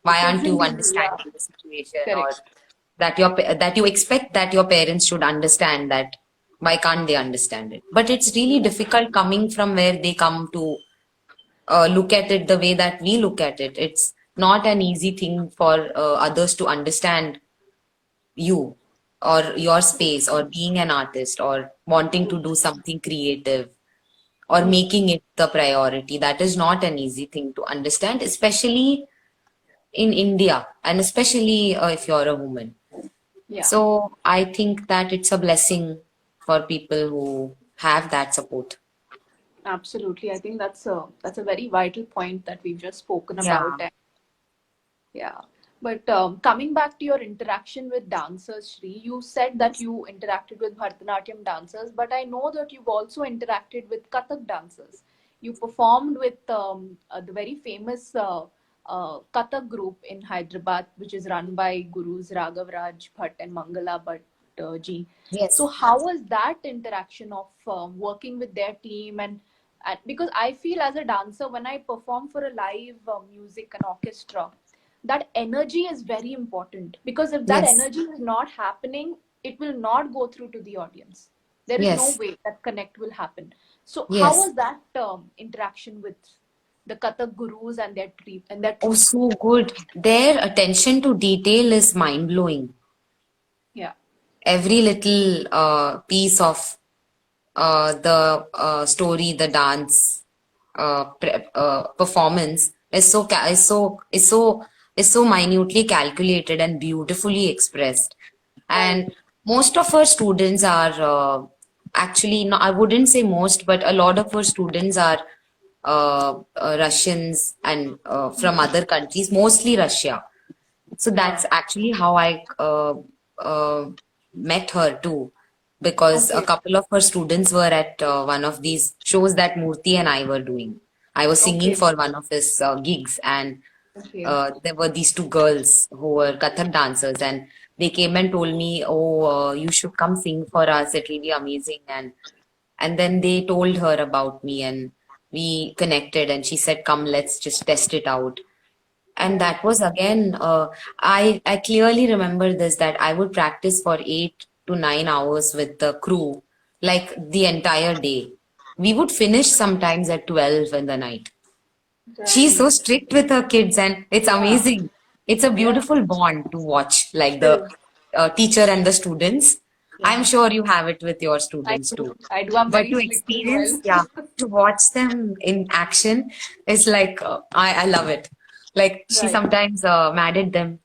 why It aren't you isn't easy. Yeah, understanding the situation, or correct. that you expect that your parents should understand that, why can't they understand it? But it's really difficult coming from where they come to look at it the way that we look at it. It's not an easy thing for others to understand you. or your space or being an artist or wanting to do something creative or making it the priority. That is not an easy thing to understand, especially in India and especially if you're a woman. Yeah. So I think that it's a blessing for people who have that support. Absolutely. I think that's a very vital point that we've just spoken about. Yeah. Yeah. But coming back to your interaction with dancers, Shri, you said that you interacted with Bharatanatyam dancers, but I know that you've also interacted with Kathak dancers. You performed with the very famous Kathak group in Hyderabad, which is run by Gurus Raghav Raj Bhatt and Mangala Bhatt ji. So, Yes. how was that interaction of working with their team and because I feel as a dancer, when I perform for a live music and orchestra, that energy is very important because if that Yes. energy is not happening, it will not go through to the audience. There is no Yes. way that connect will happen. So, how Yes. was that interaction with the Kathak gurus and their Oh, troupe? so good. Their attention to detail is mind blowing. Yeah. Every little piece of the story, the dance, performance is so minutely calculated and beautifully expressed. Right. And most of our students are actually, no, I wouldn't say most, but a lot of our students are Russians and from other countries, mostly Russia. So Yeah. that's actually how I uh, met her too, because a Okay. couple of her students were at one of these shows that Murthy and I were doing. I was singing Okay. for one of his gigs, and Okay. there were these two girls who were Kathak dancers, and they came and told me, "Oh, you should come sing for us. It will be amazing." And then they told her about me, and we connected, and she said, "Come, let's just test it out." And Right. that was again, I clearly remember this, that I would practice for 8 to 9 hours with the crew, like the entire day. We would finish sometimes at 12 in the night. She's Right. so strict with her kids, and it's Yeah. amazing. It's a Yeah. beautiful bond to watch, like It the is. teacher and the students. I'm Yeah. sure you have it with your I students do. too. I do. I'm But very to strict as experience, well. yeah, to watch them in action is like, I love it. Like, she Right. sometimes mad at them.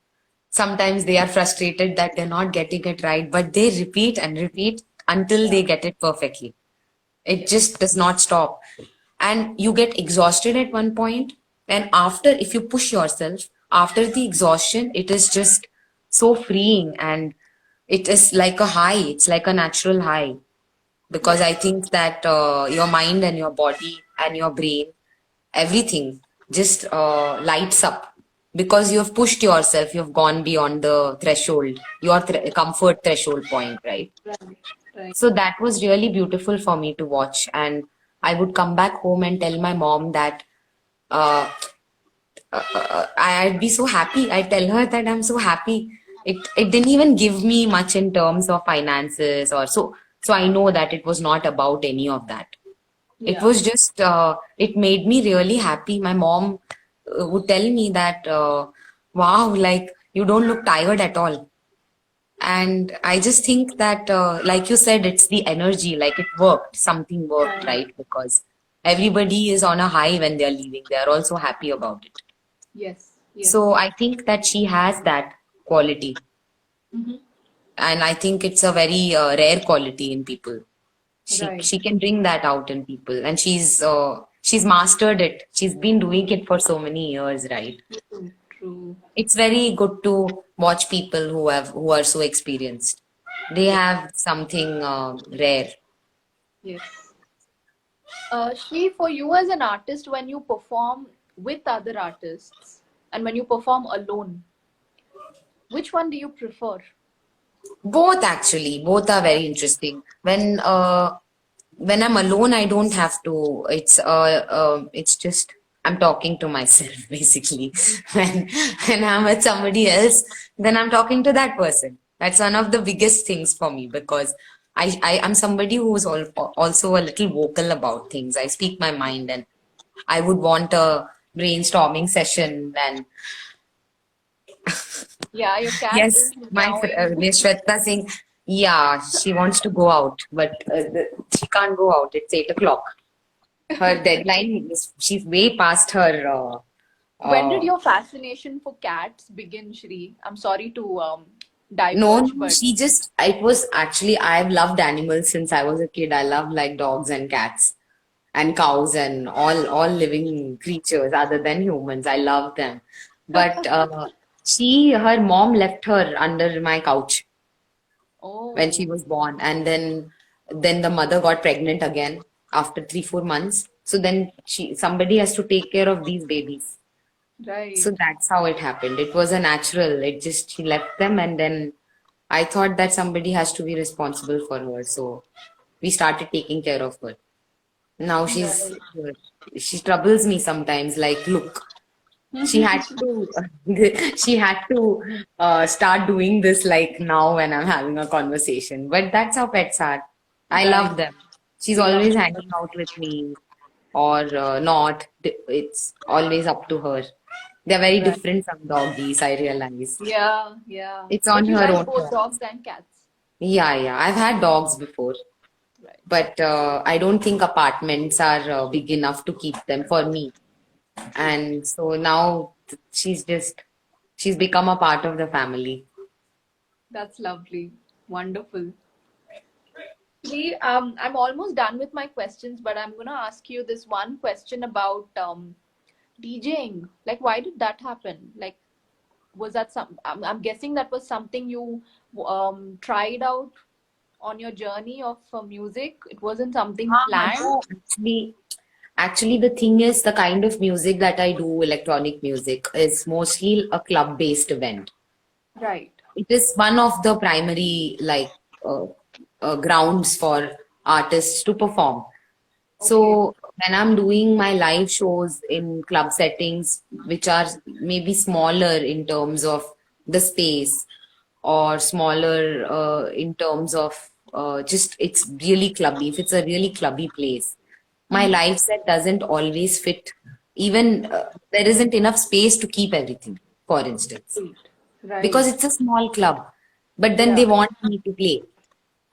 Sometimes they are frustrated that they're not getting it right, but they repeat and repeat until Yeah. they get it perfectly. It Yes. just does not stop. And you get exhausted at one point. And after, if you push yourself, after the exhaustion, it is just so freeing, and it is like a high. It's like a natural high, because Yes. I think that your mind and your body and your brain, everything just lights up because you have pushed yourself, you have gone beyond the threshold, your comfort threshold point, right? Right. Right. So that was really beautiful for me to watch. And I would come back home and tell my mom that uh, I'd be so happy. I tell her that I'm so happy. It didn't even give me much in terms of finances or so. So I know that it was not about any of that. It Yeah. was just it made me really happy. My mom would tell me that, wow, like you don't look tired at all. And I just think that, like you said, it's the energy. Like it worked. Something worked, Right. right? Because everybody is on a high when they're leaving. They are also happy about it. Yes. Yes. So I think that she has that quality, Mm-hmm. and I think it's a very rare quality in people. She Right. can bring that out in people, and she's mastered it. She's been doing it for so many years, right? True. True. It's very good to watch people who are so experienced. They Yes. have something rare. Yes. Shri, for you as an artist, when you perform with other artists and when you perform alone, which one do you prefer? Both actually, both are very interesting. When I'm alone, I don't have to. It's just I'm talking to myself basically. When I'm with somebody else, then I'm talking to that person. That's one of the biggest things for me, because I am somebody who's also a little vocal about things. I speak my mind, and I would want a brainstorming session. And Yeah, your cat yes, is meowing. Shweta Singh. Yeah, she wants to go out, but she can't go out. It's 8 o'clock. Her deadline is, she's way past her. When did Uh, your fascination for cats begin, Shri? I'm sorry to no, diverge, no, but she just, it was actually, I've loved animals since I was a kid. I love like dogs and cats and cows and all living creatures other than humans. I love them. But her mom left her under my couch when she oh, was born, and then the mother got pregnant again after 3 4 months. So then somebody has to take care of these babies. So right, that's how it happened. It was a natural. It just she left them, and then I thought that somebody has to be responsible for her. So we started taking care of her. Now right. she troubles me sometimes. Like, look, she had to she had to start doing this like now when I'm having a conversation. But that's how pets are. I Right. love them. She's You love always them. hanging out with me or not. It's always up to her. They're very Right. different from doggies, I realize. Yeah, yeah. It's But on you her like own both terms. dogs and cats. Yeah, yeah. I've had dogs before, Right. but I don't think apartments are big enough to keep them for me. True. And so now she's become a part of the family. That's lovely. Wonderful. See, I'm almost done with my questions, but I'm gonna ask you this one question about DJing. Like, why did that happen? Like, was that I'm guessing that was something you tried out on your journey of music. It wasn't something planned. No, actually, the thing is, the kind of music that I do, electronic music, is mostly a club-based event. Right. It is one of the primary uh, grounds for artists to perform. Okay. So when I'm doing my live shows in club settings, which are maybe smaller in terms of the space or smaller in terms of just it's really clubby, if it's a really clubby place, my Mm-hmm. live set doesn't always fit. Even there isn't enough space to keep everything, for instance, Right. because it's a small club. But then they Yeah. want me to play.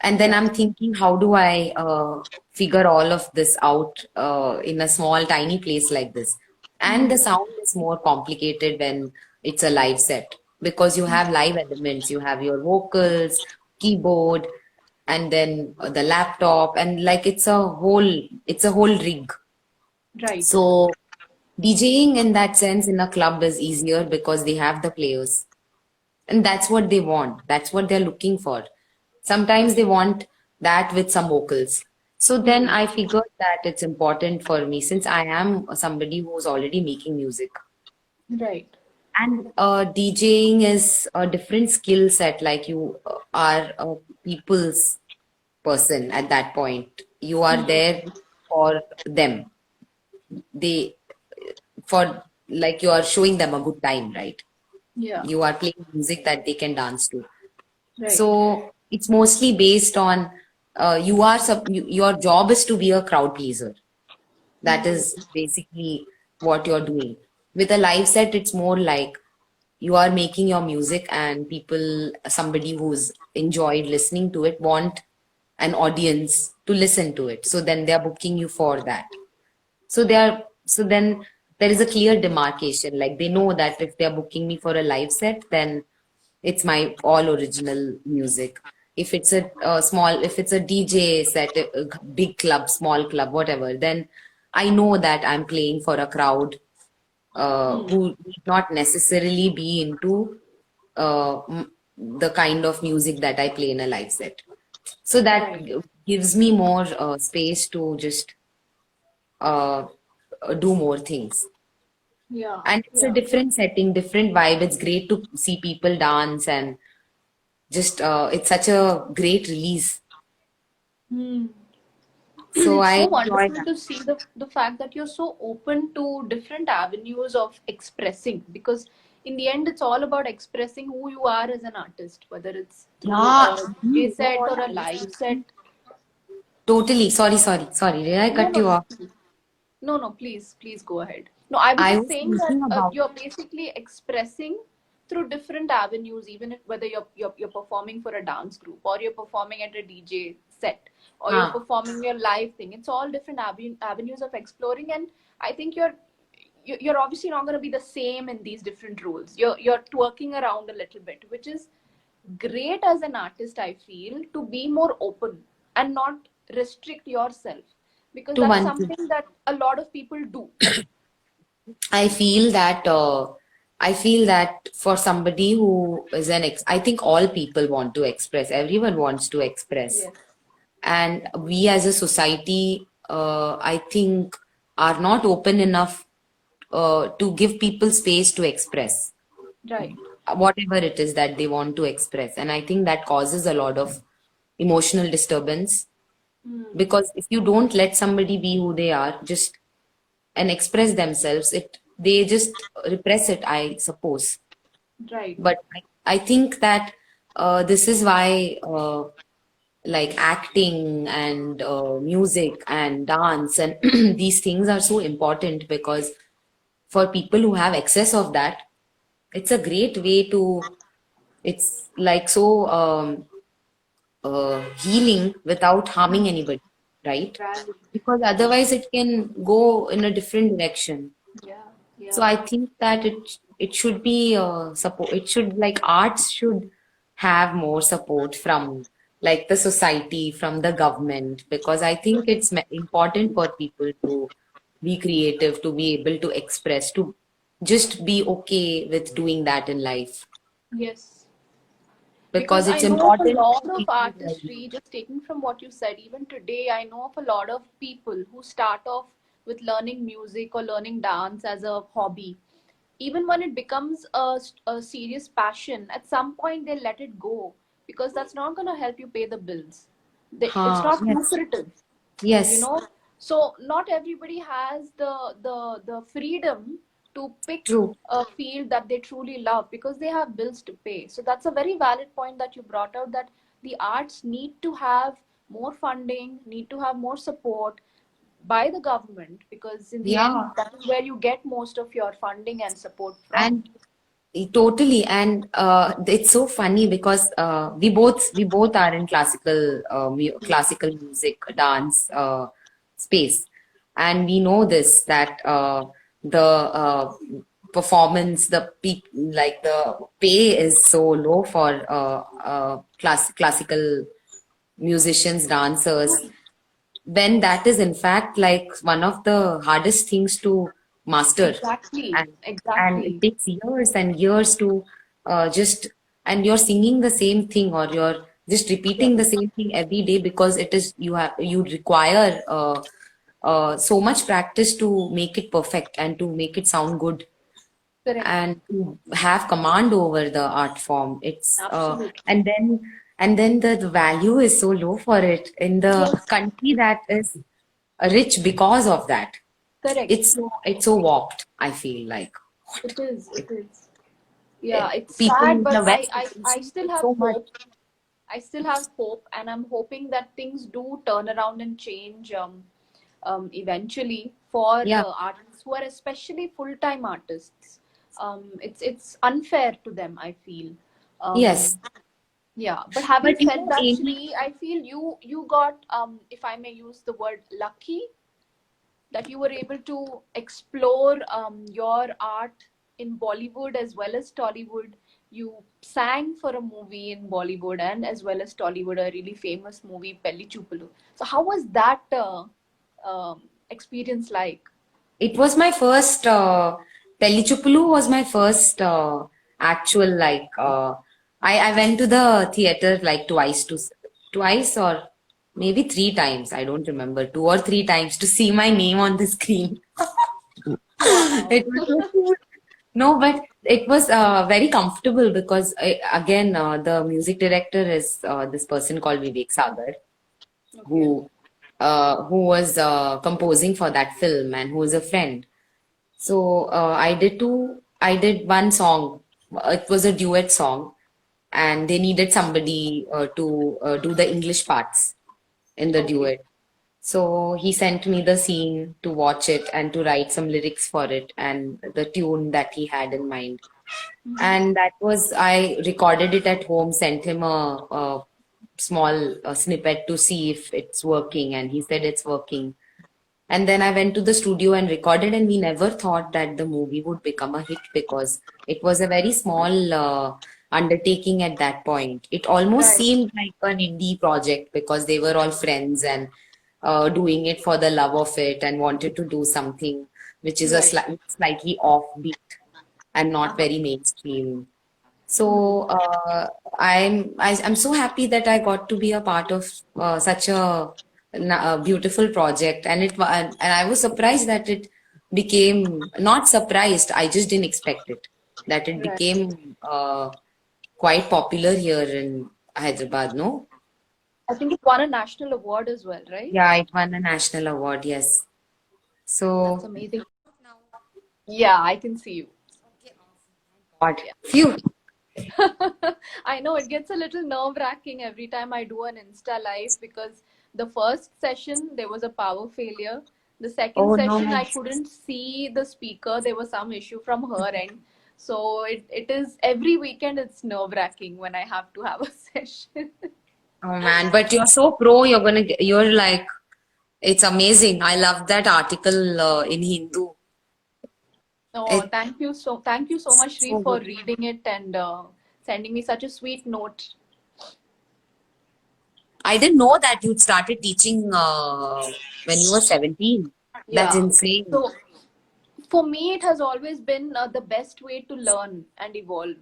And then Yeah. I'm thinking, how do I figure all of this out in a small, tiny place like this? And the Mm-hmm. sound is more complicated when it's a live set because you have live elements, you have your vocals, keyboard, and then the laptop, and like it's a whole rig. Right. So DJing in that sense in a club is easier because they have the players and that's what they want. That's what they're looking for. Sometimes they want that with some vocals. So then Mm. I figured that it's important for me since I am somebody who's already making music. Right. And DJing is a different skill set. Like you are a people's person at that point. You are there for them. They, for like you are showing them a good time, right? Yeah. You are playing music that they can dance to. Right. So it's mostly based on your job is to be a crowd pleaser. That is basically what you're doing. With a live set, it's more like you are making your music and people, somebody who's enjoyed listening to it, want an audience to listen to it. So then they're booking you for that. So then there is a clear demarcation. Like they know that if they're booking me for a live set, then it's my all original music. If it's a DJ set, a big club, small club, whatever, then I know that I'm playing for a crowd who need not necessarily be into the kind of music that I play in a live set. So that Right. gives me more space to just uh, do more things. Yeah. And it's a Yeah. different setting, different vibe. It's great to see people dance and just it's such a great release. Hmm. So It's I so enjoy wonderful that. to see the fact that you're so open to different avenues of expressing because in the end it's all about expressing who you are as an artist, whether it's through Yeah, a DJ you know set what or a I was live set. thinking? Totally. Sorry. Did I No, cut no, you no. off? No, no, please go ahead. No, I was I just was saying that thinking about you're basically expressing through different avenues, even if whether you're performing for a dance group, or you're performing at a DJ set, or you're Huh. performing your live thing. It's all different avenues of exploring. And I think you're obviously not going to be the same in these different roles. You're twerking around a little bit, which is great as an artist. I feel, to be more open and not restrict yourself, because To that's one thing. something that a lot of people do. I feel that for somebody who is I think all people want to express. Everyone wants to express, Yes. and we as a society, I think, are not open enough to give people space to express Right. whatever it is that they want to express, and I think that causes a lot of emotional disturbance, Hmm. because if you don't let somebody be who they are, just and express themselves, it they just repress it, I suppose. Right. But I think that this is why like acting and music and dance and these things are so important, because for people who have excess of that, it's a great way to, it's like so healing without harming anybody, right? Right. Because otherwise it can go in a different direction. Yeah. So Yeah. I think that it should be support. It should, like, arts should have more support from, like, the society, from the government, because I think it's important for people to be creative, to be able to express, to just be okay with doing that in life, Yes. Because because I it's know of a important lot for of people like, artistry, just taking from what you said, even today, I know of a lot of people who start off with learning music or learning dance as a hobby. Even when it becomes a serious passion, at some point they let it go, because that's not going to help you pay the bills. It's ha, not yes, lucrative, you yes, know. So not everybody has the freedom to pick true. a field that they truly love, because they have bills to pay. So that's a very valid point that you brought out, that the arts need to have more funding, need to have more support by the government, because in the end Yeah, that is where you get most of your funding and support from. and totally, and it's so funny because we both are in classical music, dance space, and we know this, that the performance, like the pay is so low for classical musicians, dancers, when that is in fact like one of the hardest things to master, Exactly, and it exactly. takes years and years to just, and you're singing the same thing, or you're just Yes, repeating the same thing every day, because it is, you require so much practice to make it perfect and to make it sound good, correct. and to have command over the art form. It's Absolutely. and then the value is so low for it in the Yes, country that is rich because of that. correct. It's so warped, I feel like. It is, it is. Yeah, It, it's people sad, in but the I, West I, I appreciate still it have so much. hope. I still have hope, and I'm hoping that things do turn around and change eventually for Yeah. artists who are especially full-time artists. It's unfair to them, I feel. Yes. Um, yeah, but having But said that, Amy, Shri, I feel you got, if I may use the word, lucky, that you were able to explore your art in Bollywood as well as Tollywood. You sang for a movie in Bollywood and as well as Tollywood, a really famous movie, Pelli Chupulu. So, how was that experience like? it was my first, Pellichupulu was my first actual, like, I went to the theater like twice or maybe three times. I don't remember, 2 or 3 times, to see my name on the screen. Wow. It was so cool. No, but it was very comfortable, because again, the music director is this person called Vivek Sagar, Okay. who was composing for that film, and who is a friend. So I did one song. It was a duet song, and they needed somebody to do the English parts in the Okay. duet. So he sent me the scene to watch it and to write some lyrics for it and the tune that he had in mind. And that was, I recorded it at home, sent him a small snippet to see if it's working, and he said it's working. And then I went to the studio and recorded, and we never thought that the movie would become a hit because it was a very small undertaking at that point. It almost Right. seemed like an indie project because they were all friends and doing it for the love of it and wanted to do something which is a Right. slightly offbeat and not Uh-huh. very mainstream. So I'm so happy that I got to be a part of such a beautiful project, and and I was surprised that it became, not surprised. I just didn't expect it, that it Right. became quite popular here in Hyderabad. No, I think it won a national award as well, right? yeah, it won a national award. Yes, That's so amazing. Yeah, I can see you. God, Yeah. phew. I know it gets a little nerve-wracking every time I do an Insta live because the first session there was a power failure. The second Oh session no. I couldn't see the speaker. There was some issue from her end. So it is every weekend it's nerve-wracking when I have to have a session. Oh man, but you're so pro. You're like, it's amazing. I love that article in Hindu. Oh, It's thank you so much, Shri, so for good. reading it and sending me such a sweet note. I didn't know that you'd started teaching when you were 17. That's Yeah. insane. So for me, it has always been the best way to learn and evolve.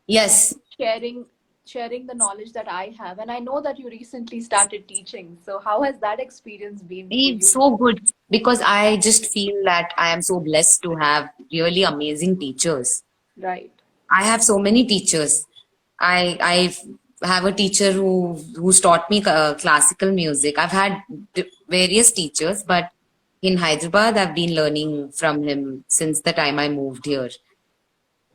Yes, Sharing, sharing the knowledge that I have, and I know that you recently started teaching. So how has that experience been for it's you? so good because I just feel that I am so blessed to have really amazing teachers. Right. I have so many teachers. I have a teacher who's taught me classical music. I've had various teachers, but in Hyderabad, I've been learning from him since the time I moved here.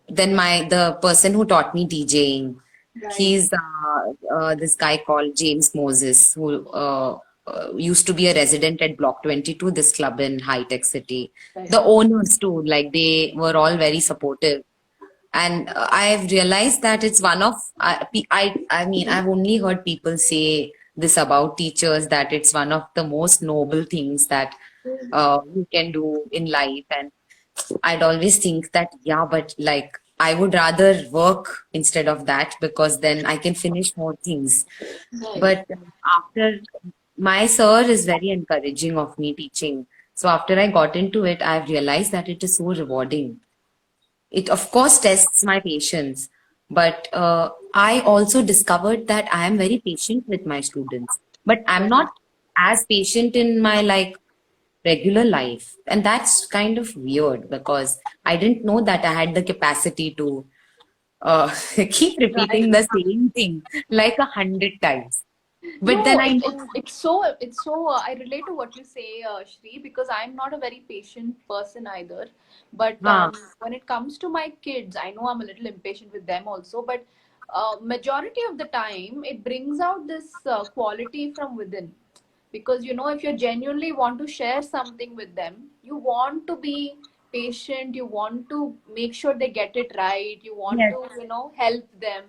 Then the person who taught me DJing, Right. he's this guy called James Moses, who used to be a resident at Block 22, this club in High Tech City. Right. The owners too, like they were all very supportive. And I've realized that it's one of I mean I've only heard people say this about teachers, that it's one of the most noble things that you can do in life. And I'd always think that, yeah, but like I would rather work instead of that because then I can finish more things. Right. But after, my sir is very encouraging of me teaching. So after I got into it, I've realized that it is so rewarding. It, of course, tests my patience, but I also discovered that I am very patient with my students. But I'm Right. not as patient in my like regular life. And that's kind of weird because I didn't know that I had the capacity to keep repeating Right. the same thing like 100 times. But then No, I know, it's so I relate to what you say, Shri, because I'm not a very patient person either. But huh, when it comes to my kids, I know I'm a little impatient with them also. But majority of the time, it brings out this quality from within. Because if you genuinely want to share something with them, you want to be patient. You want to make sure they get it right. You want yes, to help them.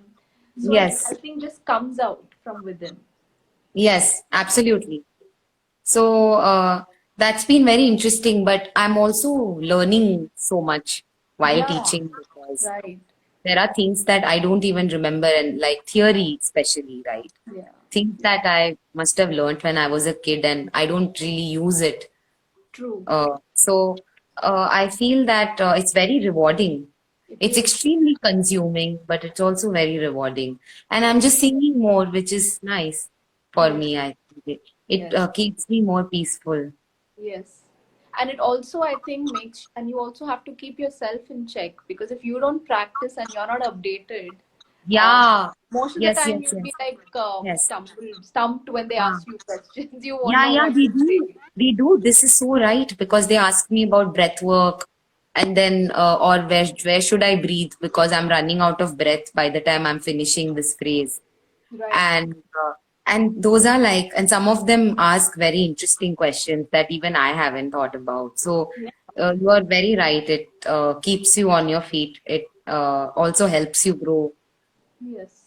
So it, I yes, think, just comes out from within. yes, absolutely. So that's been very interesting, but I'm also learning so much while Yeah, teaching because right. there are things that I don't even remember, and like theory, especially, right? Yeah, Things that I must have learned when I was a kid, and I don't really use it. true. So I feel that it's very rewarding. It It's is. extremely consuming, but it's also very rewarding. And I'm Right. just singing more, which is nice for Yes. me. I think it Yes. keeps me more peaceful. Yes. And it also, I think, and you also have to keep yourself in check because if you don't practice and you're not updated, um, Yeah. most of the Yes, time yes, you'll be yes. like Yes. stumped when they Ah. ask you questions. You won't Yeah, know yeah, what they to say. do. They do. This is so right because they ask me about breath work, and then or where should I breathe because I'm running out of breath by the time I'm finishing this phrase. Right. And those are like, and some of them ask very interesting questions that even I haven't thought about. So Yeah. you are very right. It keeps you on your feet. It also helps you grow. Yes.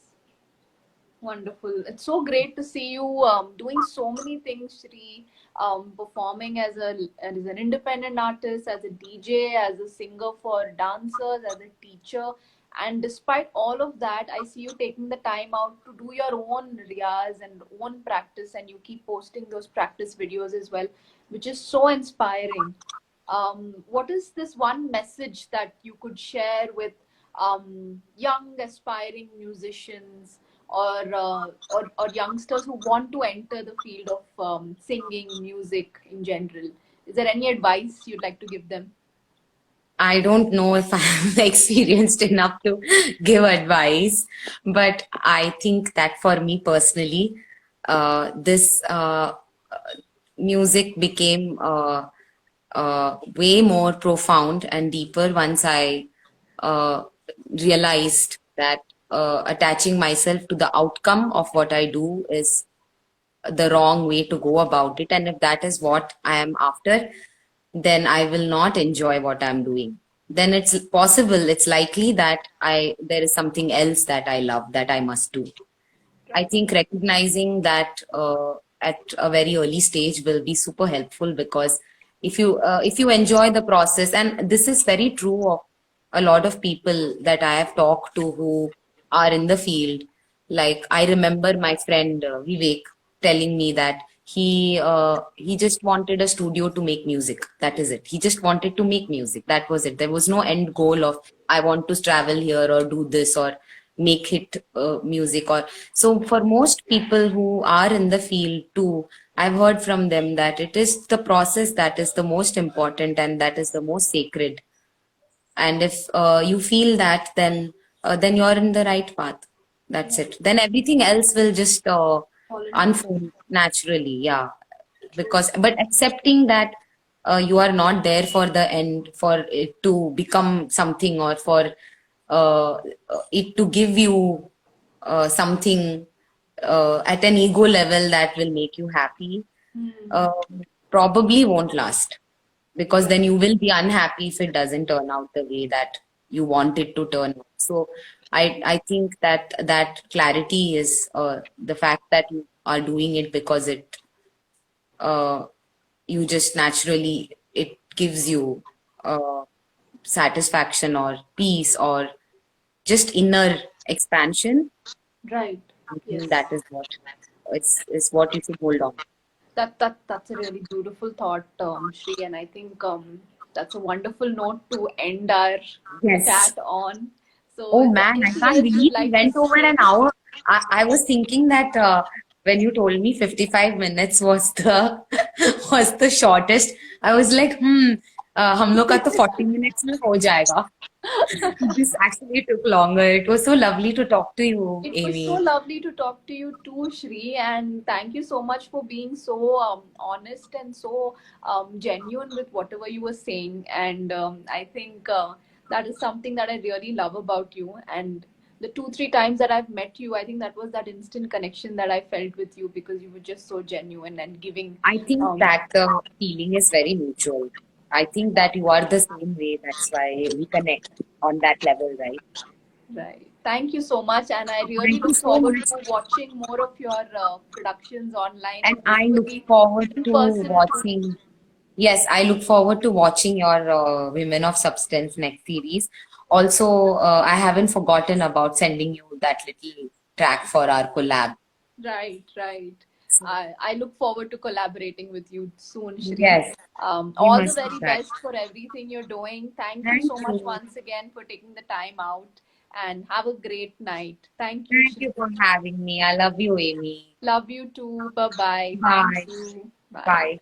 Wonderful. It's so great to see you doing so many things, Shri. Performing as an independent artist, as a DJ, as a singer for dancers, as a teacher. And despite all of that, I see you taking the time out to do your own riyaz and own practice, and you keep posting those practice videos as well, which is so inspiring. What is this one message that you could share with young aspiring musicians or youngsters who want to enter the field of singing, music in general? Is there any advice you'd like to give them? I don't know if I'm experienced enough to give advice, but I think that for me personally, this music became way more profound and deeper once I uh, realized that attaching myself to the outcome of what I do is the wrong way to go about it. And if that is what I am after, then I will not enjoy what I'm doing. Then it's possible, it's likely that there is something else that I love that I must do. I Right. think recognizing that at a very early stage will be super helpful, because if you enjoy the process, and this is very true of a lot of people that I have talked to who are in the field. Like I remember my friend Vivek telling me that he just wanted a studio to make music. That is it. He just wanted to make music. That was it. There was no end goal of I want to travel here or do this or make hit music. Or so for most people who are in the field too, I've heard from them that it is the process that is the most important and that is the most sacred. And if you feel that, then you're in the right path. That's Yeah. it. Then everything else will just Fall into place. unfold naturally. Yeah, True. because but accepting that you are not there for the end, for it to become something, or for uh, it to give you something at an ego level that will make you happy, Hmm. uh, probably won't last, because Right. then you will be unhappy if it doesn't turn out the way that you want it to turn out. So I think that that clarity is the fact that you are doing it because uh, you just naturally, it gives you uh, satisfaction or peace or just inner expansion. Right. I think Yes. that is what is what you should hold on. That's a really beautiful thought, Shri, and I think that's a wonderful note to end our Yes. chat on. So, Oh is there man, I anything can't else you'd believe we like to went over say? an hour. I was thinking that when you told me 55 minutes was the was the shortest, I was like, हम लोग का तो 40 minutes में हो जाएगा. This actually took longer. It was so lovely to talk to you, It was so Amy. lovely to talk to you too, Shri, and thank you so much for being so honest and so genuine with whatever you were saying. And I think that is something that I really love about you. And the two, three times that I've met you, I think that was that instant connection that I felt with you because you were just so genuine and giving. I think Um, that the feeling is very mutual. I think that you are the same way. That's why we connect on that level, right? Right. Thank you so much. And I really Thank you look so forward much. to watching more of your productions online And and I look hopefully forward in to person too. watching. Yes, I look forward to watching your Women of Substance next series. Also, I haven't forgotten about sending you that little track for our collab. Right, right. So, I look forward to collaborating with you soon, Shri. yes, we All the must do very that. best for everything you're doing. Thank you Thank so much you. once again for taking the time out and have a great night. Thank you, Thank Shri. you for having me. I love you, Amy. Love you too. Bye bye. Thank Bye. you. Bye. Bye.